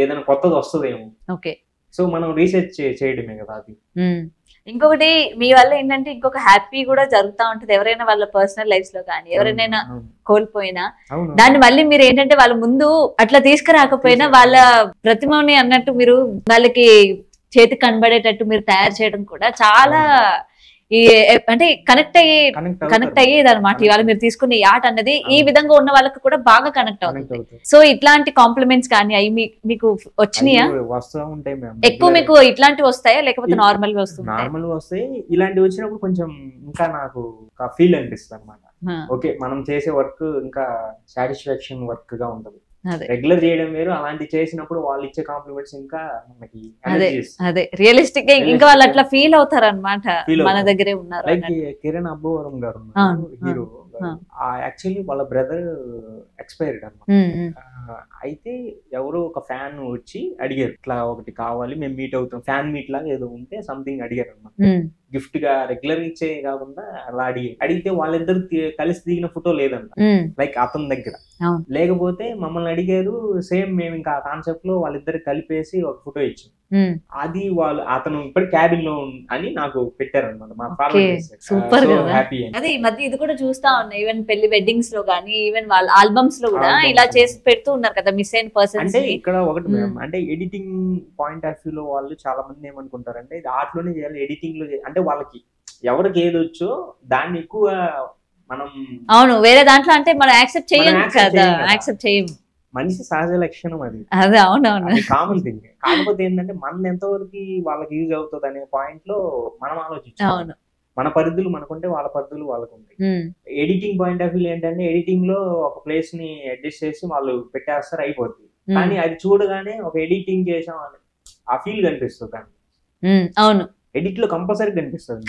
ఏదైనా కొత్తది వస్తుందేమో. ఓకే, సో మనం రీసెర్చ్ చేయడమే కదా అది. ఇంకొకటి మీ వల్ల ఏంటంటే ఇంకొక హ్యాపీ కూడా జరుగుతూ ఉంటది. ఎవరైనా వాళ్ళ పర్సనల్ లైఫ్ లో కానీ ఎవరైనా కోల్పోయినా దాన్ని మళ్ళీ మీరు ఏంటంటే వాళ్ళ ముందు అట్లా తీసుకురాకపోయినా వాళ్ళ ప్రతిమని అన్నట్టు మీరు వాళ్ళకి చేతికి కనబడేటట్టు మీరు తయారు చేయడం కూడా చాలా అంటే కనెక్ట్ అయ్యేది అనమాట. ఇవాళ మీరు తీసుకునే ఆర్ట్ అన్నది ఈ విధంగా ఉన్న వాళ్ళకి కూడా బాగా కనెక్ట్ అవుతుంది. సో ఇట్లాంటి కాంప్లిమెంట్స్ కానీ అవి మీకు వచ్చినాయా? వస్తూ ఉంటాయి. ఎక్కువ మీకు ఇట్లాంటివి వస్తాయా లేకపోతే నార్మల్ గా వస్తాయి? నార్మల్ వస్తాయి. ఇలాంటివి వచ్చినప్పుడు కొంచెం ఇంకా నాకు ఫీల్ అనిపిస్తుంది అనమాట. ఓకే, మనం చేసే వర్క్ ఇంకా సాటిస్ఫాక్షన్ వర్క్ గా ఉంటది. రెగ్యులర్ చేయడం వేరు, అలాంటి చేసినప్పుడు వాళ్ళు ఇచ్చే కాంప్లిమెంట్స్ ఇంకా మనకి అదే రియలిస్టిక్ గా ఇంకా వాళ్ళు అట్లా ఫీల్ అవుతారు అనమాట. మన దగ్గరే ఉన్నారు. లైక్ కిరణ్ అబ్బవరం గారు హీరో, యాక్చువల్లీ వాళ్ళ బ్రదర్ ఎక్స్పైర్డ్ అన్నమాట. అయితే ఎవరో ఒక ఫ్యాన్ వచ్చి అడిగారు, ఇట్లా ఒకటి కావాలి మేము మీట్ అవుతాం, ఫ్యాన్ మీట్ లాగా ఏదో ఉంటే సంథింగ్ అడిగారు అన్నమాట. గిఫ్ట్ గా రెగ్యులర్ ఇచ్చే కాకుండా అలా అడిగితే వాళ్ళిద్దరు కలిసి దిగిన ఫోటో లేదంట, లైక్ అతని దగ్గర లేకపోతే మమ్మల్ని అడిగారు. సేమ్ మేము ఇంకా ఆ కాన్సెప్ట్ లో వాళ్ళిద్దరు కలిపేసి ఒక ఫోటో ఇచ్చాం. అది వాళ్ళు అతను ఇప్పుడు క్యాబిన్ లో అని నాకు పెట్టారు అనమాట. మా సూపర్ హ్యాపీ. అదే ఈ మధ్య ఇది కూడా చూస్తా ఉన్నా, ఈవెన్ పెళ్లి వెడ్డింగ్స్ లో గానీ ఈవెన్ వాళ్ళ ఆల్బమ్స్ లో కూడా ఇలా చేసి పెడుతూ ఉన్నారు కదా మిస్ అయిన పర్సన్స్. అంటే ఇక్కడ ఒకటి అంటే ఎడిటింగ్ పాయింట్ ఆఫ్ వ్యూ లో వాళ్ళు చాలా మంది ఏమనుకుంటారంటే ఇది ఆర్ట్ లోనే చేయాలి, ఎడిటింగ్ లో అంటే వాళ్ళకి ఎవరికి ఏది వచ్చో దాన్ని ఎక్కువ మనం అవును వేరే దాంట్లో అంటే మనం యాక్సెప్ట్ చేయం కదా, యాక్సెప్ట్ చేయం. మనిషి సహజ లక్షణం అది. అదే అవునవును కామన్ థింగ్. కాకపోతే ఏంటంటే మనం ఎంతవరకు వాళ్ళకి యూజ్ అవుతుంది అనే పాయింట్ లో మనం ఆలోచించాలి. మన పరిధులు మనకుంటే వాళ్ళ పరిధులు వాళ్ళకు ఉంటాయి. ఎడిటింగ్ పాయింట్ ఆఫ్ వ్యూ ఏంటంటే ఎడిటింగ్ లో ఒక ప్లేస్ ని అడ్జస్ట్ చేసి వాళ్ళు పెట్టేస్తారు, అయిపోతుంది. కానీ అది చూడగానే ఒక ఎడిటింగ్ చేసాం అని ఆ ఫీల్ కనిపిస్తుంది దాన్ని. అవును, ఎడిట్ లో కంపల్సరీ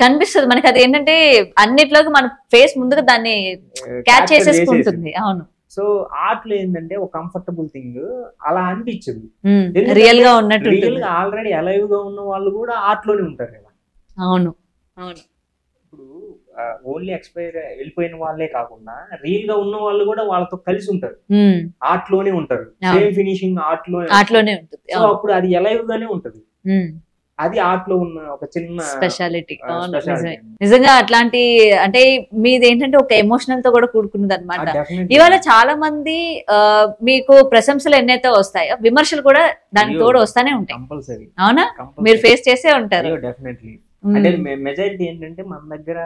కనిపిస్తుంది మనకి. అది ఏంటంటే అన్నిట్లోకి మన ఫేస్ ముందుగా దాన్ని క్యాచ్ చేసేసుకుంటుంది. అవును. సో ఆర్ట్ లో ఏంటంటే ఒక కంఫర్టబుల్ థింగ్ అలా అనిపించదు, రియల్ గా ఉన్నట్టు. రియల్ గా ఆల్రెడీ అలైవ్ గా ఉన్న వాళ్ళు కూడా ఆర్ట్ లోనే ఉంటారు కదా. అవును అవును. ఇప్పుడు ఓన్లీ ఎక్స్పైర్ వెళ్ళిపోయిన వాళ్ళే కాకుండా రియల్ గా ఉన్న వాళ్ళు కూడా వాళ్ళతో కలిసి ఉంటారు, ఆర్ట్ లోనే ఉంటారు. సేమ్ ఫినిషింగ్ ఆర్ట్ లోనే ఉంటుంది. సో అప్పుడు అది అలైవ్ గానే ఉంటది. అది ఆర్ట్ లో ఉన్న ఒక చిన్న స్పెషాలిటీ. నిజంగా అట్లాంటి అంటే మీది ఏంటంటే ఒక ఎమోషనల్ తో కూడా కూడుకున్నది అనమాట. ఇవాళ చాలా మంది మీకు ప్రశంసలు ఎన్నైతే వస్తాయో విమర్శలు కూడా దానికి తోడు వస్తానే ఉంటాయి. అవునా, మీరు ఫేస్ చేసే ఉంటారు. డెఫినెట్లీ. అంటే మెజారిటీ ఏంటంటే మన దగ్గర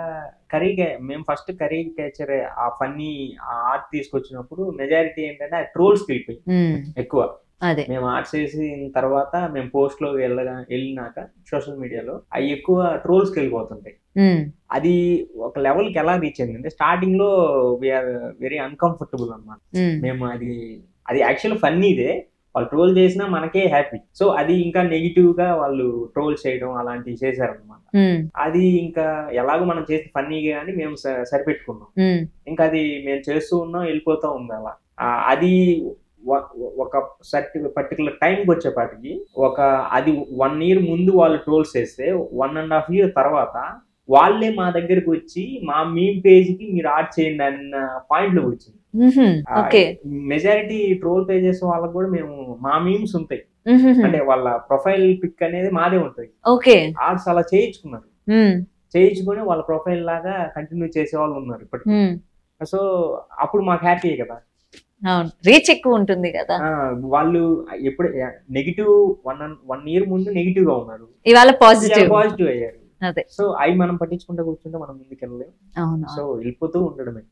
మేము ఫస్ట్ కరీకేచర్ ఆ ఫన్నీ ఆర్ట్ తీసుకొచ్చినప్పుడు మెజారిటీ ఏంటంటే ఆ ట్రోల్స్ వెళ్ళిపోయి ఎక్కువ. మేము ఆర్ట్స్ చేసిన తర్వాత మేము పోస్ట్ లో వెళ్ళినాక సోషల్ మీడియాలో అవి ఎక్కువ ట్రోల్స్ కి వెళ్ళిపోతుంటాయి. అది ఒక లెవెల్ కి ఎలా రీచ్ అయింది అంటే స్టార్టింగ్ లో వీఆర్ వెరీ అన్కంఫర్టబుల్ అన్నమాట. మేము అది యాక్చువల్ ఫన్నీదే, వాళ్ళు ట్రోల్ చేసినా మనకే హ్యాపీ. సో అది ఇంకా నెగిటివ్ గా వాళ్ళు ట్రోల్ చేయడం అలాంటివి చేశారనమాట. అది ఇంకా ఎలాగో మనం చేసి ఫన్నీగా అని మేము సరిపెట్టుకున్నాం. ఇంకా అది మేము చేస్తూ ఉన్నాం, వెళ్ళిపోతూ ఉంది అలా. అది ఒక పర్టికులర్ టైంకి వచ్చేపాటికి అది 1 year ముందు వాళ్ళు ట్రోల్స్ చేస్తే 1.5 years తర్వాత వాళ్ళే మా దగ్గరకు వచ్చి మా మీమ్ పేజ్ కి మీరు ఆర్ట్ చేయండి అన్న పాయింట్ లో వచ్చింది. మెజారిటీ ట్రోల్ పేజెస్ వాళ్ళకి కూడా మేము మా మీమ్స్ ఉంటాయి, అంటే వాళ్ళ ప్రొఫైల్ పిక్ అనేది మాదే ఉంటుంది. ఆర్ట్స్ అలా చేయించుకున్నారు, చేయించుకొని వాళ్ళ ప్రొఫైల్ లాగా కంటిన్యూ చేసే వాళ్ళు ఉన్నారు ఇప్పటికి. సో అప్పుడు మాకు హ్యాపీయే కదా, రీచ్ ఎక్కువ ఉంటుంది కదా. వాళ్ళు ఎప్పుడు నెగిటివ్ 1 year ముందు నెగిటివ్ గా ఉన్నారు, ఇవాళ పాజిటివ్ అయ్యారు. సో అవి మనం పట్టించుకుంటూ కూర్చుంటే మనం ముందుకు వెళ్ళలేము. సో వెళ్ళిపోతూ ఉండడమే.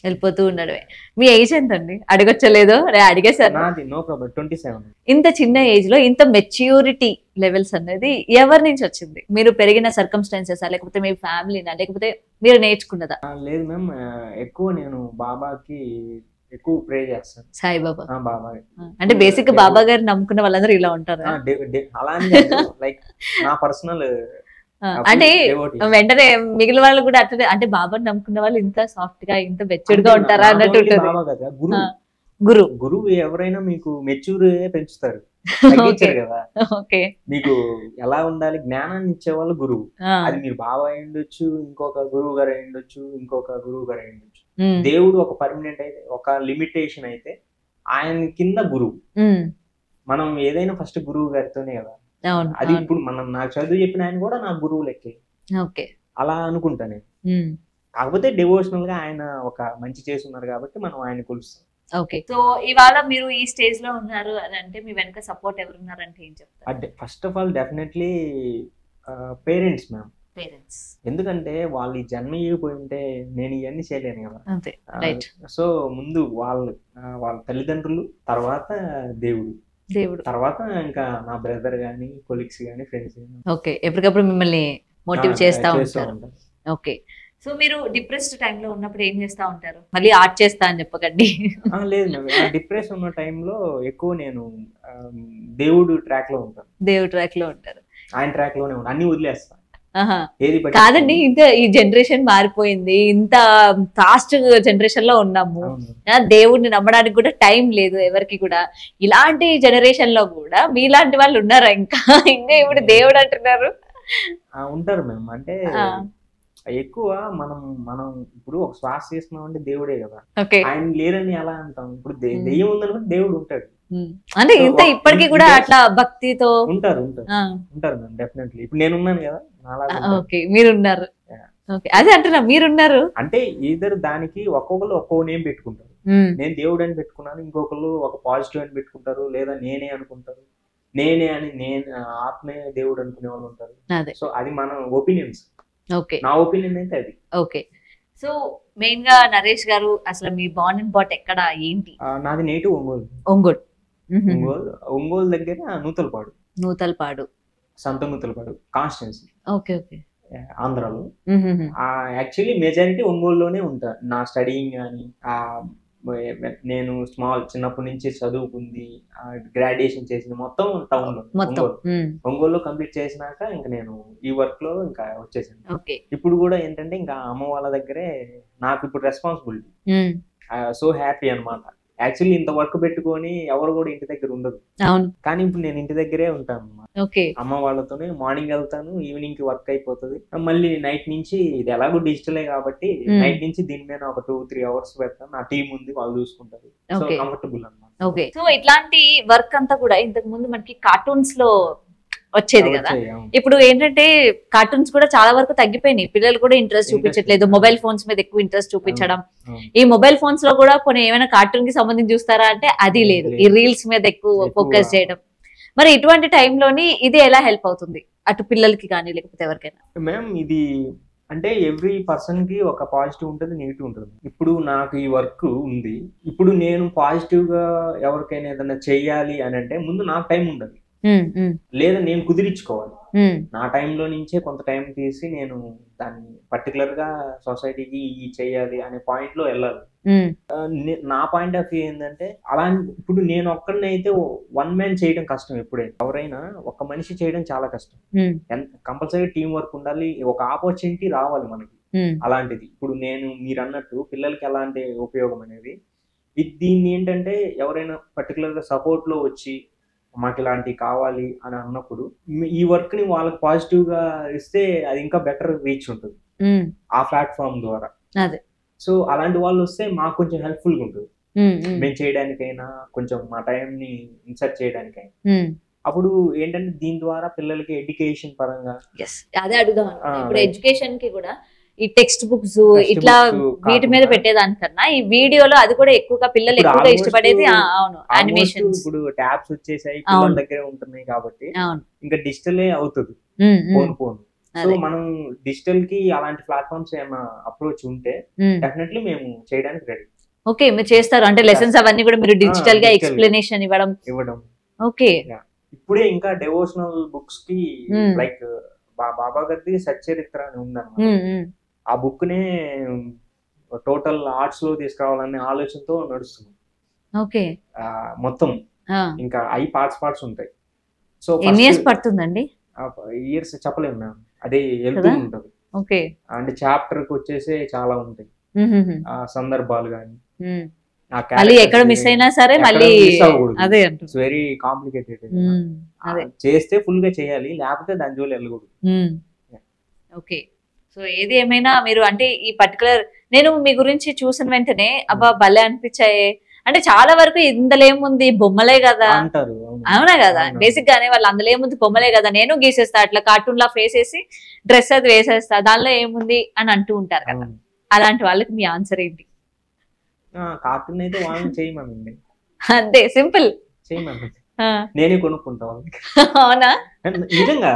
వెళ్ళిపోతూ ఉండడమే. మీ ఏజ్ ఎంత అండి? అడగొచ్చలేదో అడిగేసారు. నాది నో ప్రాబ్లం 27. ఇంత చిన్న ఏజ్ లో ఇంత మెచ్యూరిటీ లెవెల్స్ అనేది ఎవరి నుంచి వచ్చింది? మీరు పెరిగిన సర్కమ్స్టాన్సెస్ లేకపోతే మీ ఫ్యామిలీనా లేకపోతే మీరు నేర్చుకున్నదా? లేదు మ్యామ్, ఎక్కువ నేను బాబాకి ఎక్కువ ప్రే చేస్తాను. సాయిబాబా బాబా అంటే బేసిక్ గా బాబా గారు నమ్ముకున్న వాళ్ళందరూ ఇలా ఉంటారు. అలా లైక్ నా పర్సనల్ అంటే వెంటనే మిగిలిన వాళ్ళు కూడా అట్లనే, అంటే బాబాని నమ్ముకున్న వాళ్ళు ఇంత సాఫ్ట్ గా ఇంత మెచ్యూర్డ్ గా ఉంటారా అన్నట్టు ఉంటుంది. గురువు ఎవరైనా మీకు మెచ్యూర్ పెంచుతారు కదా. మీకు ఎలా ఉండాలి జ్ఞానాన్ని ఇచ్చేవాళ్ళు గురువు. అది మీరు బాబా అయి ఉండొచ్చు, ఇంకొక గురువు గారు అయి ఉండొచ్చు, ఇంకొక గురువు గారు అయి ఉండొచ్చు. దేవుడు ఒక పర్మనెంట్ అయితే, ఒక లిమిటేషన్ అయితే ఆయన కింద గురువు. మనం ఏదైనా ఫస్ట్ గురువు గారితోనే కదా. అది ఇప్పుడు మనం నాకు చదువు చెప్పిన ఆయన కూడా నా గురువు లెక్కే. అలా అనుకుంటా నేను. కాకపోతే డివోషనల్ గా ఆయన ఒక మంచి చేసి ఉన్నారు కాబట్టి మనం ఆయన కొలుస్తాం. ఓకే. సో ఇవాళ మీరు ఈ స్టేజ్ లో ఉన్నారు అని అంటే మీ వెనక సపోర్ట్ ఎవరున్నారంటే ఏం చెప్తారు? అంటే first of all definitely parents ma'am. Parents. ఎందుకంటే వాళ్ళు ఈ జన్మ ఇవ్వకపోయి ఉంటే నేను ఇవన్నీ చేయలేను కదా. అంతే, రైట్. సో ముందు వాళ్ళ తల్లిదండ్రులు, తర్వాత దేవుడు, తర్వాత ఇంకా నా బ్రదర్ గానీ, కొలీగ్స్ గానీ, ఫ్రెండ్స్ గానీ. ఓకే. ఎప్పటికప్పుడు మిమ్మల్ని మోటివ్ చేస్తా ఉంటారు. ఓకే. సో మీరు డిప్రెస్డ్ టైంలో ఉన్నప్పుడు ఏం చేస్తా ఉంటారు? మళ్ళీ ఆర్ట్ చేస్తా అని చెప్పకండి. లేదు, డిప్రెస్ ఉన్న టైంలో ఎక్కువ నేను దేవుడు ట్రాక్ లో ఉంటాను. దేవుడు ట్రాక్ లో ఉంటారు. ఆయన ట్రాక్ లోనే ఉంటాను, అన్ని వదిలేస్తాను. కాదండి, ఇంత ఈ జనరేషన్ మారిపోయింది, ఇంత ఫాస్ట్ జనరేషన్ లో ఉన్నాము, దేవుడిని నమ్మడానికి కూడా టైం లేదు ఎవరికి కూడా. ఇలాంటి జనరేషన్ లో కూడా మీలాంటి వాళ్ళు ఉన్నారా? ఇంకా ఇప్పుడు దేవుడు అంటున్నారు. ఉంటారు మేము. అంటే ఎక్కువ మనం ఇప్పుడు ఒక శ్వాస చేస్తున్నాం అంటే దేవుడే కదా. ఆయన లేరని ఎలా అంటాం? ఇప్పుడు దెయ్యం ఉందనుకుంటే దేవుడు ఉంటాడు. అంటే ఇంత ఇప్పటికీ కూడా అట్లా భక్తితో ఉంటారు మ్యామ్, డెఫినెట్లీ. ఇప్పుడు నేను ఉన్నాను కదా. ఓకే, మీరున్నారు. అదే అంటున్నా, మీరున్నారు. అంటే ఇద్దరు దానికి ఒక్కొక్కరు ఒక్కో నేమ్ పెట్టుకుంటారు. నేను దేవుడు అని పెట్టుకున్నాను, ఇంకొకరు ఒక పాజిటివ్ అని పెట్టుకుంటారు, లేదా నేనే అనుకుంటారు. నేనే అని ఆత్మే దేవుడు అనుకునే వాళ్ళు ఉంటారు. సో అది మన ఒపీనియన్స్. నా ఒపీనియన్ అయితే అది. ఓకే. సో మెయిన్ గా నరేష్ గారు, అసలు మీ బాన్ అండ్ బాట్ ఎక్కడ, ఏంటి? నాది నేటివ్ ఒంగోలు దగ్గర నూతలపాడు, సంత నూతలపాడు కాన్స్టిట్యున్సీ. Okay okay. ఆంధ్రాలో. యాక్చువల్లీ మెజారిటీ ఒంగోలులోనే ఉంటా. నా స్టడీయింగ్ కానీ, నేను చిన్నప్పటి నుంచి చదువుకుంది, గ్రాడ్యుయేషన్ చేసింది మొత్తం టౌన్ లో, ఒంగోలులో కంప్లీట్ చేసినాక ఇంకా నేను ఈ వర్క్ లో ఇంకా వచ్చేసాను. ఇప్పుడు కూడా ఏంటంటే ఇంకా అమ్మ వాళ్ళ దగ్గరే నాకు ఇప్పుడు రెస్పాన్సిబిలిటీ. సో హ్యాపీ అనమాట. యాక్చువల్లీ ఇంత వర్క్ పెట్టుకొని ఎవరు కూడా ఇంటి దగ్గర ఉండదు, కానీ ఇప్పుడు నేను ఇంటి దగ్గరే ఉంటాను అన్నమాట. అమ్మ వాళ్ళతోనే మార్నింగ్ వెళ్తాను, ఈవినింగ్ కి వర్క్ అయిపోతుంది, మళ్ళీ నైట్ నుంచి ఇది ఎలాగో డిజిటలే కాబట్టి నైట్ నుంచి దీని మీద ఒక 2-3 అవర్స్ పెడతాను. నా టీం ఉంది, వాళ్ళు చూసుకుంటారు. సో కంఫర్టబుల్ అన్నమాట. ఓకే. సో ఇట్లాంటి వర్క్ అంతా కూడా ఇంతకు ముందు మనకి కార్టూన్స్ లో వచ్చేది కదా. ఇప్పుడు ఏంటంటే కార్టూన్స్ కూడా చాలా వరకు తగ్గిపోయినాయి. పిల్లలు కూడా ఇంట్రెస్ట్ చూపించట్లేదు, మొబైల్ ఫోన్స్ మీద ఎక్కువ ఇంట్రెస్ట్ చూపించడం. ఈ మొబైల్ ఫోన్స్ లో కూడా కొన్ని ఏమైనా కార్టూన్ కి సంబంధించి చూస్తారా అంటే అది లేదు, ఈ రీల్స్ మీద ఎక్కువ ఫోకస్ చేయడం. మరి ఇటువంటి టైంలోని ఇది ఎలా హెల్ప్ అవుతుంది అటు పిల్లలకి కానీ లేకపోతే ఎవరికైనా? మ్యామ్ ఇది అంటే ఎవ్రీ పర్సన్ కి ఒక పాజిటివ్ ఉంటుంది, నెగిటివ్ ఉంటుంది. ఇప్పుడు నాకు ఈ వర్క్ ఉంది, ఇప్పుడు నేను పాజిటివ్ గా ఎవరికైనా ఏదైనా చెయ్యాలి అని అంటే ముందు నాకు టైం ఉండదు, లేదా నేను కుదిరించుకోవాలి. నా టైంలో నుంచే కొంత టైం తీసి నేను దాన్ని పర్టికులర్ గా సొసైటీకి చెయ్యాలి అనే పాయింట్ లో వెళ్ళాలి. నా పాయింట్ ఆఫ్ వ్యూ ఏంటంటే అలా ఇప్పుడు నేను ఒక్కడిని అయితే వన్ మ్యాన్ చేయడం కష్టం. ఎప్పుడైనా ఎవరైనా ఒక మనిషి చేయడం చాలా కష్టం. కంపల్సరీ టీం వర్క్ ఉండాలి, ఒక ఆపర్చునిటీ రావాలి మనకి. అలాంటిది ఇప్పుడు మీరు అన్నట్టు పిల్లలకి ఎలాంటి ఉపయోగం అనేది దీన్ని ఏంటంటే ఎవరైనా పర్టికులర్ గా సపోర్ట్ లో వచ్చి మాకు ఇలాంటివి కావాలి అని అన్నప్పుడు ఈ వర్క్ ని వాళ్ళకి పాజిటివ్ గా ఇస్తే అది ఇంకా బెటర్ రీచ్ ఉంటుంది ఆ ప్లాట్ఫామ్ ద్వారా. సో అలాంటి వాళ్ళు వస్తే మాకు కొంచెం హెల్ప్ఫుల్ గా ఉంటుంది, మేము చేయడానికైనా కొంచెం మా టైం ని ఇన్సర్ట్ చేయడానికైనా. అప్పుడు ఏంటంటే దీని ద్వారా పిల్లలకి ఎడ్యుకేషన్ పరంగా అదే అడుగుదాం. ఇప్పుడు ఎడ్యుకేషన్ కి కూడా ఈ టెక్స్ట్ బుక్స్ ఇట్లా వీటి మీద పెట్టేదానికన్నా ఈ వీడియోలో అది కూడా ఎక్కువగా పిల్లలు ఎక్కువగా ఇష్టపడేది. అవును, యానిమేషన్స్ ఇప్పుడు ట్యాబ్స్ వచ్చేసాయి, పిల్లల దగ్గర ఉంటున్నాయి కాబట్టి ఇంకా డిజిటలే అవుతుంది. ఫోన్ సో మనం డిజిటల్ కి అలాంటి ప్లాట్ఫామ్స్ ఏమైనా అప్రోచ్ ఉంటే డెఫినెట్లీ మేము చేయడానికి రెడీ. ఓకే, మీరు చేస్తారు అంటే లెసన్స్ అవన్నీ కూడా మీరు డిజిటల్ గా ఎక్స్ప్లెనేషన్ ఇవ్వడం. ఓకే, ఇప్పుడే ఇంకా డెవోషనల్ బుక్స్ కి లైక్ బాబా గారి సచ్చరిత్ర అని ఉందన్నమాట. ఆ బుక్ నే టోటల్ ఆర్ట్స్ లో తీసుకురావాలనే ఆలోచనతో నడుస్తుంది. ఓకే, మొత్తం ఇంకా పార్ట్స్ ఉంటాయి. సో ఎన్ని ఇయర్స్ పడుతుందండి? ఇయర్స్ చెప్పలేము మ్యామ్, అదే వెళ్తూ ఉంటది. ఓకే, అంటే చాప్టర్ కి వచ్చేసి చాలా ఉంటాయి ఆ సందర్భాలు కానీ, ఎక్కడ మిస్ అయినా సరే మళ్ళీ అదే ఇట్స్ వెరీ కాంప్లికేటెడ్. చేస్తే ఫుల్ గా చేయాలి, లేకపోతే దాని జోలి వెళ్ళకూడదు. ఓకే, సో ఏది ఏమైనా మీరు అంటే ఈ పర్టికులర్ నేను మీ గురించి చూసిన వెంటనే అబ్బా భలే అనిపించాయి. అంటే చాలా వరకు ఇందులో ఏముంది బొమ్మలే కదా అంటారు. అవునా కదా, బేసిక్ గానే వాళ్ళు అందులో ఏముంది బొమ్మలే కదా, నేను గీసేస్తా అట్లా కార్టూన్ లా ఫేస్ వేసి డ్రెస్ అది వేసేస్తా, దానిలో ఏముంది అని అంటూ ఉంటారు కదా. అలాంటి వాళ్ళకి మీ ఆన్సర్ ఏంటి? కార్టూన్ అయితే వాళ్ళని చేయమనండి, అంతే సింపుల్, చేయమని నేనే కొనుక్కుంటా. అవునా? నిజంగా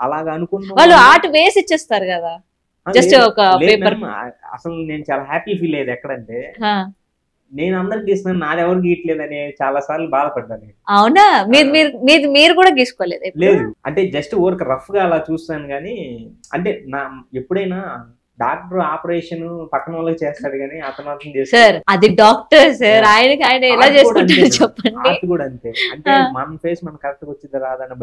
అలాగా అనుకున్నా వాళ్ళు ఆర్ట్ వేసి ఇచ్చేస్తారు కదా, జస్ట్ ఒక పేపర్. అసలు నేను చాలా హ్యాపీ ఫీల్ అయ్యేది ఎక్కడంటే, నేను అందరికి గీస్తున్నాను నాది ఎవరు గీయట్లేదని చాలా సార్లు బాధపడ్డాను. అవునా? మీరు కూడా గీసుకోలేదు? లేదు, అంటే జస్ట్ ఊరికి రఫ్ గా అలా చూస్తాను కానీ, అంటే నా ఎప్పుడైనా డాక్టర్ ఆపరేషన్ పక్కన వాళ్ళకి చేస్తాడు కానీ అతను మాత్రం చేస్తాడు. అది డాక్టర్ సార్, ఆయన ఎలా చేసుకుంటారు చెప్పండి. ఆర్ట్ కూడా అంతే, అంటే మన ఫేస్ మన కరెక్ట్ గా వచ్చింది రాదన్న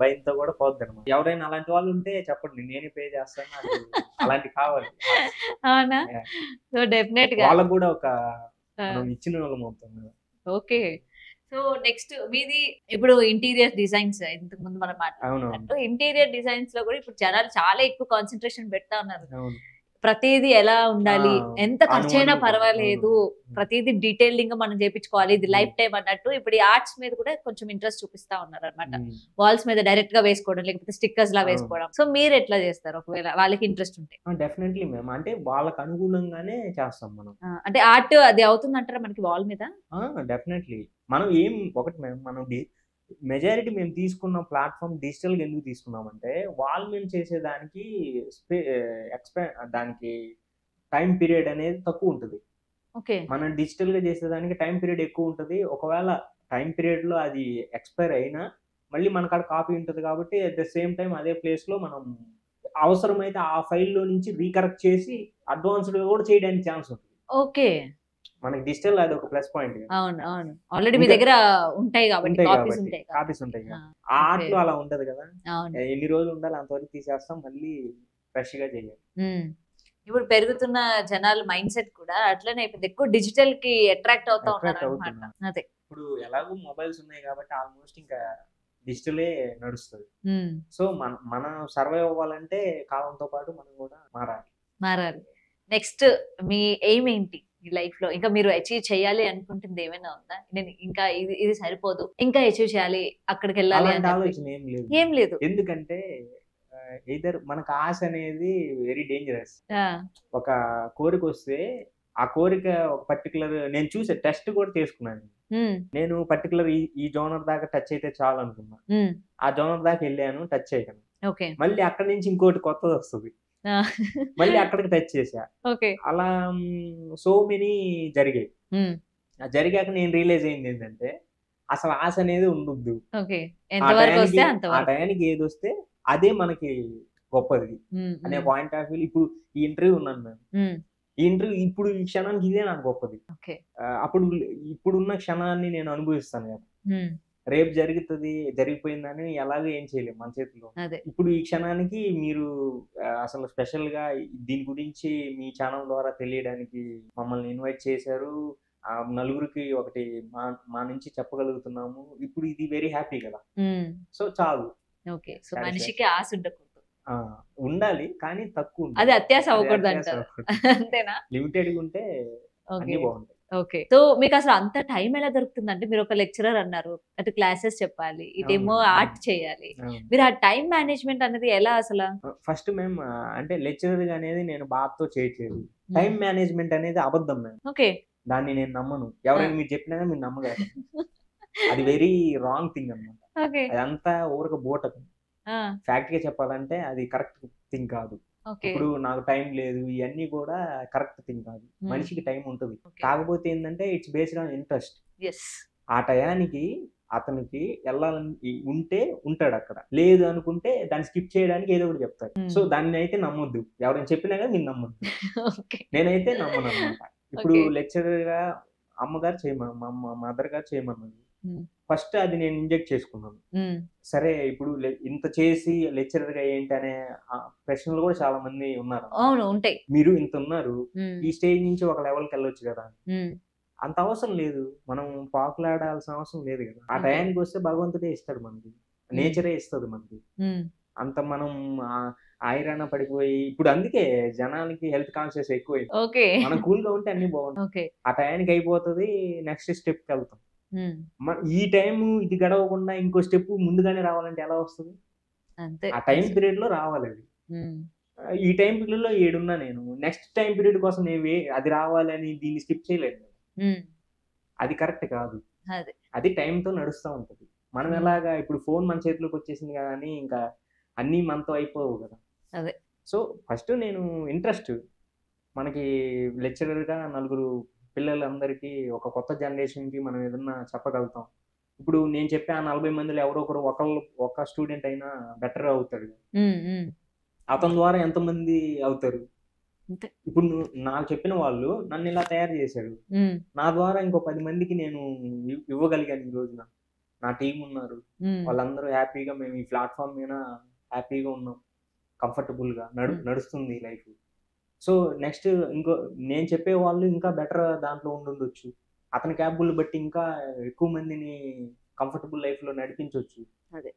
భయంతో కూడా పోద్ది అనమాట. ఎవరైనా అలాంటి వాళ్ళు ఉంటే చెప్పండి, నేనే పే చేస్తాను, అలాంటి కావాలి. అవునా? సో డెఫినెట్ గా వాళ్ళకు కూడా ఒక ఇచ్చిన వాళ్ళం అవుతాం కదా. ఓకే, సో నెక్స్ట్ మీది ఇప్పుడు ఇంటీరియర్ డిజైన్స్. ఇంతకు ముందు మనం మాట్లాడుతున్నట్టు ఇంటీరియర్ డిజైన్స్ లో కూడా ఇప్పుడు జనాలు చాలా ఎక్కువ కాన్సన్ట్రేషన్ పెడతా ఉన్నారు. ప్రతిదీ ఎలా ఉండాలి, ఎంత ఖర్చైనా పర్వాలేదు, ప్రతిదీ డీటెయిలింగ్ గా మనం చేయించుకోవాలి, ఇది లైఫ్ టైం అన్నట్టు ఇప్పుడు ఈ ఆర్ట్స్ మీద కూడా కొంచెం ఇంట్రెస్ట్ చూపిస్తా ఉన్నారు అనమాట. వాల్స్ మీద డైరెక్ట్ గా వేసుకోవడం, లేకపోతే స్టిక్కర్స్ లా వేసుకోవడం. సో మీరు ఎట్లా చేస్తారు ఒకవేళ వాళ్ళకి ఇంట్రెస్ట్ ఉంటే? డెఫినెట్లీ మేము అంటే వాళ్ళకి అనుగుణంగానే చేస్తాం మనం. అంటే ఆర్ట్ అది అవుతుంది అంటారా మనకి వాల్ మీద? డెఫినెట్లీ మనం ఒకటి మనం మెజారిటీ మేము తీసుకున్న ప్లాట్ఫామ్ డిజిటల్ గా ఎందుకు తీసుకున్నామంటే, వాల్ మేము చేసేదానికి దానికి టైం పీరియడ్ అనేది తక్కువ ఉంటుంది. మనం డిజిటల్ గా చేసేదానికి టైం పీరియడ్ ఎక్కువ ఉంటుంది. ఒకవేళ టైం పీరియడ్ లో అది ఎక్స్పైర్ అయినా మళ్ళీ మన కాడ కాపీ ఉంటుంది కాబట్టి అట్ ద సేమ్ టైం అదే ప్లేస్ లో మనం అవసరమైతే ఆ ఫైల్లో నుంచి రీకరెక్ట్ చేసి అడ్వాన్స్డ్ గా కూడా చేయడానికి ఛాన్స్ ఉంటుంది. ఓకే, మనకి డిజిటల్ అది ఒక ప్లస్ పాయింట్. అవును అవును, ఆల్రెడీ మీ దగ్గర ఉంటాయి కాబట్టి కాపీస్ ఉంటాయి కదా. ఆ ఆర్ట్ లో అలా ఉంటది కదా, ఎన్ని రోజులు ఉండాలి అంతవరకు తీసేస్తాం, మళ్ళీ ఫ్రెష్ గా చేయాలి. ఇప్పుడు పెరుగుతున్న జనాల మైండ్ సెట్ కూడా అట్లనే అయిపోయింది, ఎక్కువ డిజిటల్ కి అట్రాక్ట్ అవుతా ఉన్నారు అన్నమాట. అదే ఇప్పుడు ఎలాగో మొబైల్స్ ఉన్నాయి కాబట్టి ఆల్మోస్ట్ ఇంకా డిజిటలే నడుస్తుంది. సో మనం సర్వైవ్ అవ్వాలంటే కాలంతో పాటు మనం కూడా మారాలి. నెక్స్ట్ మీ ఎయిమ్ ఏంటి ఈ లైఫ్ లో? ఇంకా మీరు అచీవ్ చేయాలి అనుకుంటుంది ఏమైనా ఉందా? నేను ఇంకా ఇది సరిపోదు, ఇంకా అచీవ్ చేయాలి, అక్కడికి వెళ్ళాలి అని ఆలోచన ఏం లేదు. ఎందుకంటే మనకు ఆశ అనేది వెరీ డేంజరస్. ఒక కోరిక వస్తే ఆ కోరిక ఒక పర్టికులర్ నేను చూసే టెస్ట్ కూడా చేసుకున్నాను. నేను పర్టికులర్ ఈ జోనర్ దాకా టచ్ అయితే చాలు అనుకున్నా. ఆ జోనర్ దాకా వెళ్ళాను, టచ్ అయ్యాను. మళ్ళీ అక్కడ నుంచి ఇంకోటి కొత్తది వస్తుంది, మళ్ళీ అక్కడికి టచ్ చేసా. అలా సో మెనీ జరిగాయి. జరిగాక నేను రియలైజ్ అయింది ఏంటంటే, అసలు ఆశ అనేది ఉండొద్దు. ఆ టయానికి ఏది వస్తే అదే మనకి గొప్పది అనే పాయింట్ ఆఫ్ వ్యూ. ఇప్పుడు ఈ ఇంటర్వ్యూ ఉన్నాను మేము, ఈ ఇంటర్వ్యూ ఇప్పుడు ఈ క్షణానికి ఇదే నాకు గొప్పది. అప్పుడు ఇప్పుడున్న క్షణాన్ని నేను అనుభవిస్తాను కదా, రేపు జరిగిపోయిందని ఎలాగో ఏం చేయలేము మన చేతిలో. ఇప్పుడు ఈ క్షణానికి మీరు అసలు స్పెషల్ గా దీని గురించి మీ ఛానల్ ద్వారా తెలియడానికి మమ్మల్ని ఇన్వైట్ చేశారు. నలుగురికి ఒకటి మా నుంచి చెప్పగలుగుతున్నాము. ఇప్పుడు ఇది వెరీ హ్యాపీ కదా. సో చాలు. మనిషికి ఆశ ఉండకూడదు, ఉండాలి కానీ తక్కువ, అది అత్యాశ అవ్వకూడదు అంటారు. అంతేనా? లిమిటెడ్ గా ఉంటే అన్ని బాగుంటాయి. ఓకే, సో మీకు అసలు అంత టైం ఎలా దొరుకుతుంది? అంటే మీరు ఒక లెక్చరర్ అన్నారు, అటు క్లాసెస్ చెప్పాలి, ఇటేమో ఆర్ట్ చేయాలి, మీరు ఆ టైం మేనేజ్మెంట్ అనేది ఎలా అసలు? ఫస్ట్ మేము అంటే లెక్చరర్ అనేది నేను బాబుతో చేయట్లేదు. టైం మేనేజ్మెంట్ అనేది అబద్ధం మేము. ఓకే, దాన్ని నేను నమ్మను. ఎవరైనా మీరు చెప్పినా మీరు నమ్మగలరు. అది వెరీ రాంగ్ థింగ్ అన్నమాట. అదంతా ఊరక బోటకం. ఫ్యాక్ట్ గా చెప్పాలంటే అది కరెక్ట్ థింగ్ కాదు. ఇప్పుడు నాకు టైం లేదు ఇవన్నీ కూడా కరెక్ట్ థింగ్ కాదు. మనిషికి టైం ఉంటుంది, కాకపోతే ఏంటంటే ఇట్స్ బేస్డ్ ఆన్ ఇంట్రెస్ట్. ఆ టయానికి అతనికి వెళ్ళాలని ఉంటే ఉంటాడు అక్కడ, లేదు అనుకుంటే దాన్ని స్కిప్ చేయడానికి ఏదో ఒకటి చెప్తాడు. సో దాన్ని అయితే నమ్మొద్దు, ఎవరైనా చెప్పినా కానీ మీరు నమ్మొద్దు. నేనైతే నమ్మను అనమాట. ఇప్పుడు లెక్చరర్ గా అమ్మగారు చేయమన్నారు, మా మదర్ గారు చేయమన్నారు, ఫస్ట్ అది నేను ఇంజెక్ట్ చేసుకున్నాను. సరే ఇప్పుడు ఇంత చేసి లెక్చరర్ గా ఏంటి అనే ప్రశ్నలు కూడా చాలా మంది ఉన్నారు. అవును ఉంటాయి. మీరు ఇంత ఉన్నారు, ఈ స్టేజ్ నుంచి ఒక లెవెల్కి వెళ్ళొచ్చు కదా. అంత అవసరం లేదు, మనం పాకులాడాల్సిన అవసరం లేదు కదా. ఆ టయానికి వస్తే భగవంతుడే ఇస్తాడు మనకి, నేచరే ఇస్తుంది మనకి. అంత మనం ఆయిరాణ పడిపోయి ఇప్పుడు అందుకే జనాలకి హెల్త్ కాన్షియస్ ఎక్కువైంది. మనం కూల్ గా ఉంటే అన్ని బాగుంటాయి, ఆ టయానికి అయిపోతుంది, నెక్స్ట్ స్టెప్ కి వెళ్తాం. ఈ టైం ఇది గడవకుండా ఇంకో స్టెప్ ముందుగానే రావాలంటే ఎలా వస్తుంది? ఆ టైం పీరియడ్ లో రావాలి అది. ఈ టైం పీరియడ్ లో ఏడున్నా నేను నెక్స్ట్ టైం పీరియడ్ కోసం నేను అది రావాలని దీన్ని స్కిప్ చేయలేదు. అది కరెక్ట్ కాదు, అది టైంతో నడుస్తూ ఉంటది. మనం ఎలాగా ఇప్పుడు ఫోన్ మన చేతిలోకి వచ్చేసింది కానీ ఇంకా అన్నీ మనతో అయిపోవు కదా. సో ఫస్ట్ నేను ఇంట్రెస్ట్, మనకి లెక్చరర్ గా నలుగురు పిల్లలందరికీ ఒక కొత్త జనరేషన్ కి మనం ఏదన్నా చెప్పగలుగుతాం. ఇప్పుడు నేను చెప్పే ఆ 40 మందిలో ఎవరో ఒకరు ఒక స్టూడెంట్ అయినా బెటర్ అవుతాడు. అతని ద్వారా ఎంతమంది అవుతారు? ఇప్పుడు నాకు చెప్పిన వాళ్ళు నన్ను ఇలా తయారు చేశారు, నా ద్వారా ఇంకో 10 మందికి నేను ఇవ్వగలిగాను. ఈ రోజున నా టీం ఉన్నారు, వాళ్ళందరూ హ్యాపీగా మేము ఈ ప్లాట్ఫామ్ మీద హ్యాపీగా ఉన్నాం, కంఫర్టబుల్ గా నడుస్తుంది లైఫ్. సో నెక్స్ట్ ఇంకో నేను చెప్పే వాళ్ళు ఇంకా బెటర్ దాంట్లో ఉండొచ్చు, అతని క్యాపబుల్ బట్టి ఇంకా ఎక్కువ మందిని కంఫర్టబుల్ లైఫ్ లో నడిపించవచ్చు.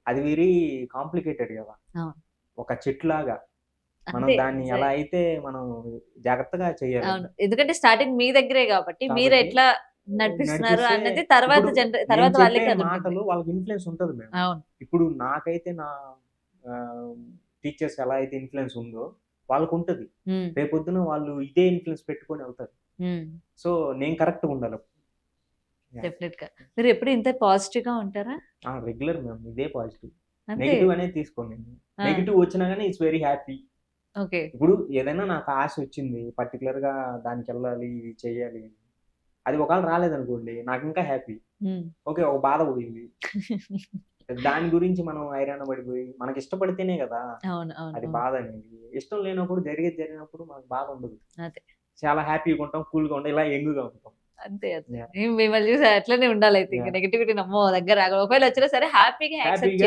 అది వెరీ కాంప్లికేటెడ్ కదా. ఒక చెట్టు లాగా మనం దాన్ని ఎలా అయితే మనం జాగ్రత్తగా చేయాలి. ఎందుకంటే స్టార్టింగ్ మీ దగ్గరే కాబట్టి మీరు ఎట్లా నడిపిస్తున్నారు అన్నది తర్వాత మాటలు వాళ్ళకి ఇన్ఫ్లుయెన్స్ ఉంటుంది మేడం. ఇప్పుడు నాకైతే నా టీచర్స్ ఎలా అయితే ఇన్ఫ్లుయెన్స్ ఉందో వాళ్ళకు ఉంటది, రేపొద్దున వాళ్ళు ఇదే ఇన్ఫ్లుయెన్స్ పెట్టుకొని వెళ్తారు. సో నేను కరెక్ట్ గా ఉండాలి. డెఫినెట్ గా మీరు ఎప్పుడు ఇంత పాజిటివ్ గా ఉంటారా? రెగ్యులర్ మ్యామ్, ఇదే పాజిటివ్, నెగిటివ్ అనేది తీసుకోండి. నెగిటివ్ వచ్చినా కానీ ఇట్స్ వెరీ హ్యాపీ. ఇప్పుడు ఏదైనా నాకు ఆశ వచ్చింది, పర్టికులర్ గా దానికి వెళ్ళాలి, ఇది చెయ్యాలి, అది ఒకవేళ రాలేదనుకోండి నాకు ఇంకా హ్యాపీ. ఓకే, ఒక బాధ పోయింది, దాని గురించి మనం హైరాణ పడిపోయి మనకి ఇష్టపడితేనే కదా అది బాధ అనేది. ఇష్టం లేనప్పుడు జరిగినప్పుడు మనకు బాధ ఉండదు, చాలా హ్యాపీగా ఉంటాం, కూల్ గా ఉంటాం, ఇలా యంగ్గా ఉంటాం. అంతే మిమ్మల్ని చూసి అట్లనే ఉండాలి. అయితే ఇంకా నెగిటివిటీ నమ్మో దగ్గర ఒకవేళ వచ్చినా సరే హ్యాపీగా యాక్సెప్ట్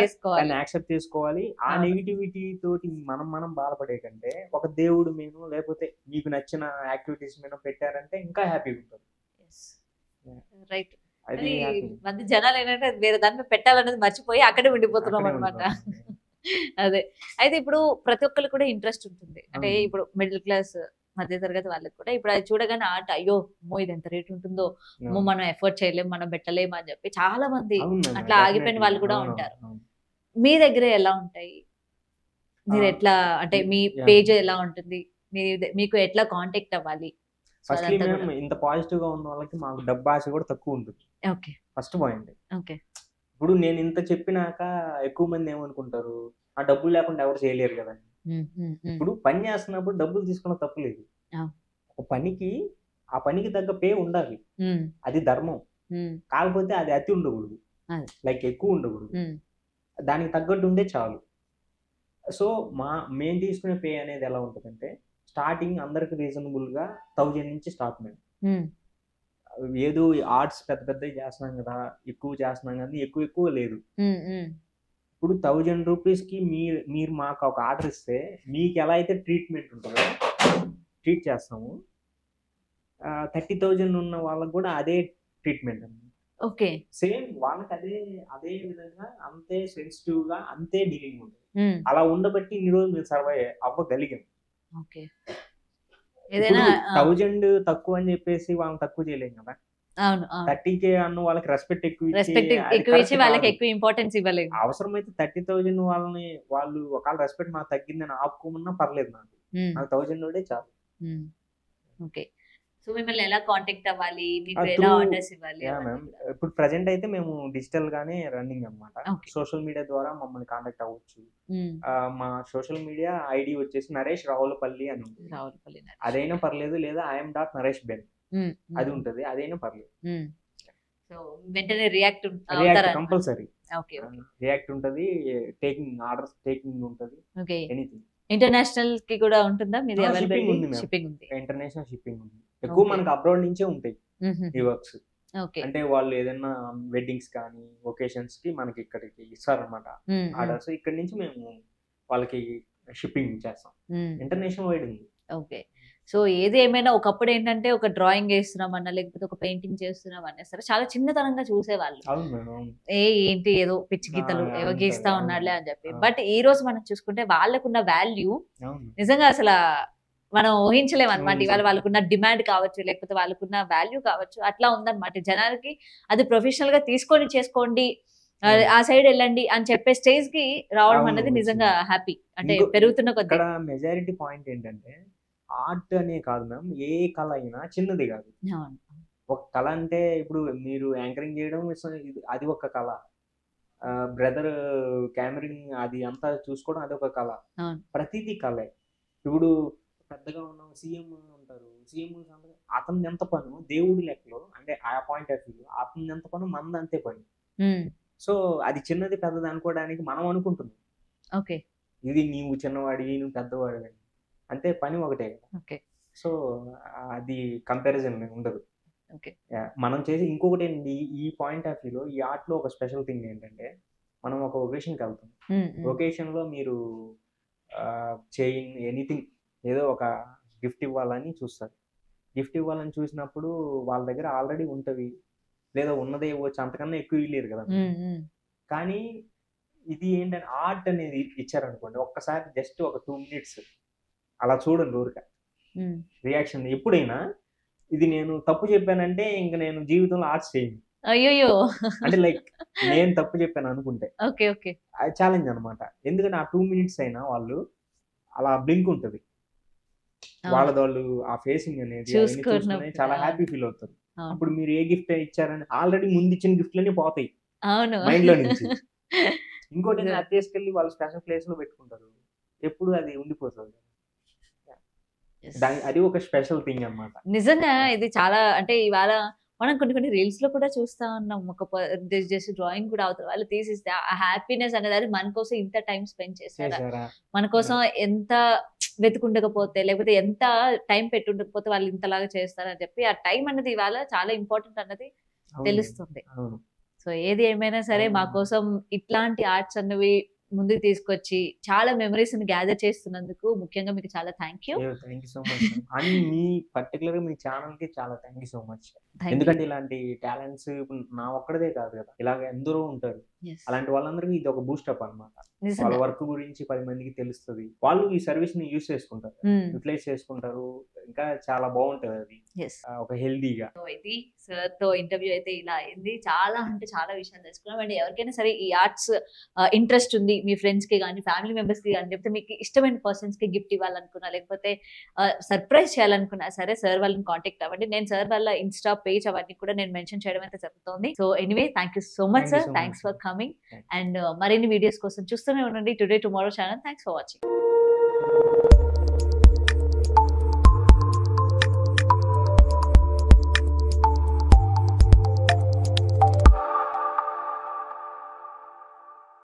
చేసుకోవాలి. ఆ నెగిటివిటీ తోటి మనం బాధపడే కంటే ఒక దేవుడు మేము లేకపోతే మీకు నచ్చిన యాక్టివిటీస్ మీద పెట్టారంటే ఇంకా హ్యాపీగా ఉంటుంది. రైట్. అది మంది జనాలు ఏంటంటే వేరే దాని మీద పెట్టాలనేది మర్చిపోయి అక్కడే ఉండిపోతున్నాం అనమాట. అదే అయితే ఇప్పుడు ప్రతి ఒక్కరికి కూడా ఇంట్రెస్ట్ ఉంటుంది. అంటే ఇప్పుడు మిడిల్ క్లాస్ మధ్య తరగతి వాళ్ళకి కూడా ఇప్పుడు అది చూడగానే ఆట, అయ్యో అమ్మో ఇది ఎంత రేట్ ఉంటుందో, అమ్మో మనం ఎఫర్ట్ చేయలేము, మనం పెట్టలేము అని చెప్పి చాలా మంది అట్లా ఆగిపోయిన వాళ్ళు కూడా ఉంటారు. మీ దగ్గర ఎలా ఉంటాయి? మీరు ఎట్లా అంటే మీ పేజ్ ఎలా ఉంటుంది? మీకు ఎట్లా కాంటాక్ట్ అవ్వాలి? ఫస్ట్లీ మేము ఇంత పాజిటివ్ గా ఉన్న వాళ్ళకి మాకు డబ్బు ఆశ కూడా తక్కువ ఉంటుంది. First point. ఇప్పుడు నేను ఇంత చెప్పినాక ఎక్కువ మంది ఏమనుకుంటారు, ఆ డబ్బులు లేకుండా ఎవరు చేయలేరు కదా. ఇప్పుడు పని చేస్తున్నప్పుడు డబ్బులు తీసుకున్న తప్పు లేదు, ఒక పనికి ఆ పనికి తగ్గ పే ఉండాలి, అది ధర్మం. కాకపోతే అది అతి ఉండకూడదు, లైక్ ఎక్కువ ఉండకూడదు, దానికి తగ్గట్టు ఉండే చాలు. సో మేము తీసుకునే పే అనేది ఎలా ఉంటుందంటే స్టార్టింగ్ అందరికి రీజనబుల్ గా 1000 నుంచి స్టార్ట్. మేము ఏదో ఆర్ట్స్ పెద్ద చేస్తున్నాం కదా, ఎక్కువ చేస్తున్నాం కానీ ఎక్కువ లేదు. ఇప్పుడు 1000 రూపీస్ కి మీరు మాకు ఒక ఆర్డర్ ఇస్తే మీకు ఎలా అయితే ట్రీట్మెంట్ ఉంటుందో ట్రీట్ చేస్తాము, 30,000 ఉన్న వాళ్ళకి కూడా అదే ట్రీట్మెంట్ అండి. సేమ్ వాళ్ళకి అదే విధంగా అంతే సెన్సిటివ్ గా అంతే డీలింగ్ ఉంటుంది. అలా ఉండబట్టి ఇన్ని రోజులు మేము సర్వైవ్ అవ్వగలిగాం. 1000 తక్కువ అని చెప్పేసి వాళ్ళని తక్కువ చేయలేం కదా. 30K అన్న వాళ్ళకి రెస్పెక్ట్ ఎక్కువ ఇచ్చి వాళ్ళకి ఎక్కువ ఇంపార్టెన్స్ ఇవ్వలేదు. అవసరమైతే 30,000 వాళ్ళని వాళ్ళు ఒకవేళ రెస్పెక్ట్ మాకు తగ్గిందని ఆపుకోమన్నా పర్లేదు, నాకు 1000 చాలు. ఓకే, సో మిమ్మల్ని ఎలా కాంటాక్ట్ అవ్వాలి, మీకు ఎలా through ఆర్డర్స్ ఇవ్వాలి యా అవన్నీ మ్యామ్. కూడా? ఇప్పుడు ప్రెజెంట్ అయితే మేము డిజిటల్ గానే రన్నింగ్ అన్నమాట. ఓకే. సోషల్ మీడియా ద్వారా మమ్మల్ని కాంటాక్ట్ అవ్వచ్చు. హ్మ్. మా సోషల్ మీడియా ఐడి వచ్చేసి నరేష్ రావులపల్లి అని ఉంటుంది. రావులపల్లి నరేష్. అదైనా పర్లేదు, లేదా IM.Naresh Ben హ్మ్. అది ఉంటది. అదైనా పర్లేదు. హ్మ్. సో వెంటనే రియాక్ట్ రియాక్ట్ అవుతారా? కంపల్సరీ. ఓకే. ఓకే. రియాక్ట్ ఉంటది. ఆర్డర్స్ టేకింగ్ ఉంటది. ఓకే. ఎనీథింగ్. ఇంటర్నేషనల్ కి కూడా ఉంటుందా మీది షిప్పింగ్ అవైలబిలిటీ? ఉంది మ్యామ్. షిప్పింగ్ ఉంది. ఇంటర్నేషనల్ షిప్పింగ్ ఉంది. ఎక్కువ ఓకే. మనకు అబ్రాడ్ నుంచే ఉంటాయి ఈ వర్క్స్. ఓకే. అంటే వాళ్ళు ఏదైనా వెడ్డింగ్స్ కానీ ఒకేషన్స్ కి మనకి ఇక్కడికి ఇస్తారనమాట ఆర్డర్స్. ఇక్కడ నుంచి మేము వాళ్ళకి షిప్పింగ్ చేస్తాం. ఇంటర్నేషనల్ వైడ్ ఉంది. ఓకే. సో ఏది ఏమైనా ఒకప్పుడు ఏంటంటే ఒక డ్రాయింగ్ వేస్తున్నామన్నా లేకపోతే ఒక పెయింటింగ్ చేస్తున్నామన్నా సరే చాలా చిన్నతనంగా చూసేవాళ్ళు. అవును మేడం. అవును. ఏంటి ఏదో పిచ్చి గీతలు ఏవో అంటారు. గీస్తా అవును. ఉన్నాడులే అని చెప్పి. అవును. బట్ ఈ రోజు మనం చూసుకుంటే వాళ్ళకున్న వాల్యూ అవును. నిజంగా అసలు మనం ఊహించలేము అనమాట. అవును. ఇవాళ వాళ్ళకున్న డిమాండ్ కావచ్చు లేకపోతే వాళ్ళకున్న వాల్యూ కావచ్చు అట్లా ఉందన్నమాట. జనాలకి అది ప్రొఫెషనల్ గా తీసుకొని చేసుకోండి, ఆ సైడ్ వెళ్ళండి అని చెప్పే స్టేజ్ కి రావడం అవును, అనేది నిజంగా హ్యాపీ. అంటే ఇంకో- పెరుగుతున్న కొద్ది. ఇక్కడ మెజారిటీ పాయింట్ ఏంటంటే ఆర్ట్ అనే కాదు మ్యామ్, ఏ కళ అయినా చిన్నది కాదు. అవును. ఒక కళ అంటే ఇప్పుడు మీరు యాంకరింగ్ చేయడం అది ఒక కళ. బ్రదర్ కెమెరింగ్ అది అంతా చూసుకోవడం అది ఒక కళ. అవును. ప్రతిదీ కళే. ఇప్పుడు పెద్దగా ఉన్న సీఎం ఉంటారు. సీఎం అతను ఎంత పను దేవుడి లెక్కలో, అంటే ఆ పాయింట్ ఆఫ్ వ్యూ అతను ఎంత పను మనది అంతే పని. సో అది చిన్నది పెద్దది అనుకోవడానికి మనం అనుకుంటున్నాం. ఓకే. ఇది నీవు చిన్నవాడివి నువ్వు పెద్దవాడివి అంతే, పని ఒకటే కదా. ఓకే. సో అది కంపారిజన్ ఉండదు. ఓకే. మనం చేసి ఇంకొకటి ఏంటి, ఈ పాయింట్ ఆఫ్ వ్యూలో ఈ ఆర్ట్ లో ఒక స్పెషల్ థింగ్ ఏంటంటే మనం ఒక ఒకేషన్కి వెళ్తాం. ఒకేషన్ లో మీరు చైన్ ఎనీథింగ్ ఏదో ఒక గిఫ్ట్ ఇవ్వాలని చూస్తారు. గిఫ్ట్ ఇవ్వాలని చూసినప్పుడు వాళ్ళ దగ్గర ఆల్రెడీ ఉంటవి, లేదా ఉన్నదే ఇవ్వచ్చు, అంతకన్నా ఎక్కువ ఇవ్వలేరు కదా. కానీ ఇది ఏంటంటే ఆర్ట్ అనేది ఇచ్చారనుకోండి, ఒక్కసారి జస్ట్ ఒక 2 minutes అలా చూడండి ఊరిక రియాక్షన్. ఎప్పుడైనా ఇది నేను తప్పు చెప్పానంటే ఇంక నేను జీవితంలో ఆర్ట్స్ చేయను. అయ్యో. అంటే లైక్ నేను తప్పు చెప్పాను అనుకుంటే ఓకే. ఓకే. అది ఛాలెంజ్ అనమాట. ఎందుకంటే ఆ 2 minutes అయినా వాళ్ళు అలా బ్లింక్ ఉంటది వాళ్ళు ఆ ఫేసింగ్ అనేది చూసుకుని చాలా హ్యాపీ ఫీల్ అవుతారు. అప్పుడు మీరు ఏ గిఫ్ట్ ఇచ్చారని ఆల్రెడీ ముందు ఇచ్చిన గిఫ్ట్లన్నీ పోతాయి మైండ్ లో నుంచి. ఇంకోటి అది తీసుకెళ్ళి వాళ్ళు స్పెషల్ ప్లేస్ లో పెట్టుకుంటారు, ఎప్పుడు అది ఉండిపోతుంది. అది ఒక స్పెషల్ థింగ్ అన్నమాట. నిజంగా ఇది చాలా, అంటే ఇవాళ మనం కొన్ని రీల్స్ లో కూడా చూస్తా ఉన్నాం. ఒక జస్ట్ డ్రాయింగ్ కూడా అవుతారు వాళ్ళు తీసిస్తే ఆ హ్యాపీనెస్ అనేది, అది మన కోసం ఇంత టైం స్పెండ్ చేశారా, మన కోసం ఎంత వెతుకుండకపోతే లేకపోతే ఎంత టైం పెట్టుండకపోతే వాళ్ళు ఇంతలాగా చేస్తారని చెప్పి ఆ టైం అనేది ఇవాళ చాలా ఇంపార్టెంట్ అన్నది తెలుస్తుంది. సో ఏది ఏమైనా సరే మా కోసం ఇట్లాంటి ఆర్ట్స్ అన్నవి ముందుకు తీసుకొచ్చి చాలా మెమరీస్ ని గ్యాదర్ చేస్తున్నందుకు ముఖ్యంగా మీకు చాలా thank you. Thank you so much. And me particular me channel కి చాలా థ్యాంక్ యూ సో మచ్. ఎందుకంటే ఇలాంటి టాలెంట్స్ నా ఒక్కడదే కాదు కదా, ఇలాగ ఎందరో ఉంటారు. అలాంటి వాళ్ళందరికీ ఇది ఒక బూస్టప్ అన్నమాట. వాళ్ళ వర్క్ గురించి 10 మందికి తెలుస్తుంది, వాళ్ళు ఈ సర్వీస్ ని యూస్ చేసుకుంటారు, యూటిలైజ్ చేసుకుంటారు. ఇంకా చాలా బాగుంటది అది ఒక హెల్దీగా. ఇది సార్ తో ఇంటర్వ్యూ అయితే ఇలా అయింది. చాలా అంటే చాలా విషయాలు తెలుసుకున్నాం. అండ్ ఎవరికైనా సరే ఈ ఆర్ట్స్ ఇంట్రెస్ట్ ఉంది, మీ ఫ్రెండ్స్ కి కానీ ఫ్యామిలీ మెంబర్స్ కి కానీ, లేకపోతే మీకు ఇష్టమైన పర్సన్స్ కి గిఫ్ట్ ఇవ్వాలనుకున్నా లేకపోతే సర్ప్రైజ్ చేయాలనుకున్నా సరే సార్ వాళ్ళని కాంటాక్ట్ అవ్వండి. నేను సార్ వాళ్ళ ఇన్స్టా పేజ్ అవన్నీ కూడా నేను మెన్షన్ చేయడం అయితే జరుగుతుంది. So anyway thank you so much sir, thanks for coming. And మరిన్ని వీడియోస్ కోసం చూస్తూనే ఉండండి today tomorrow channel. Thanks for watching.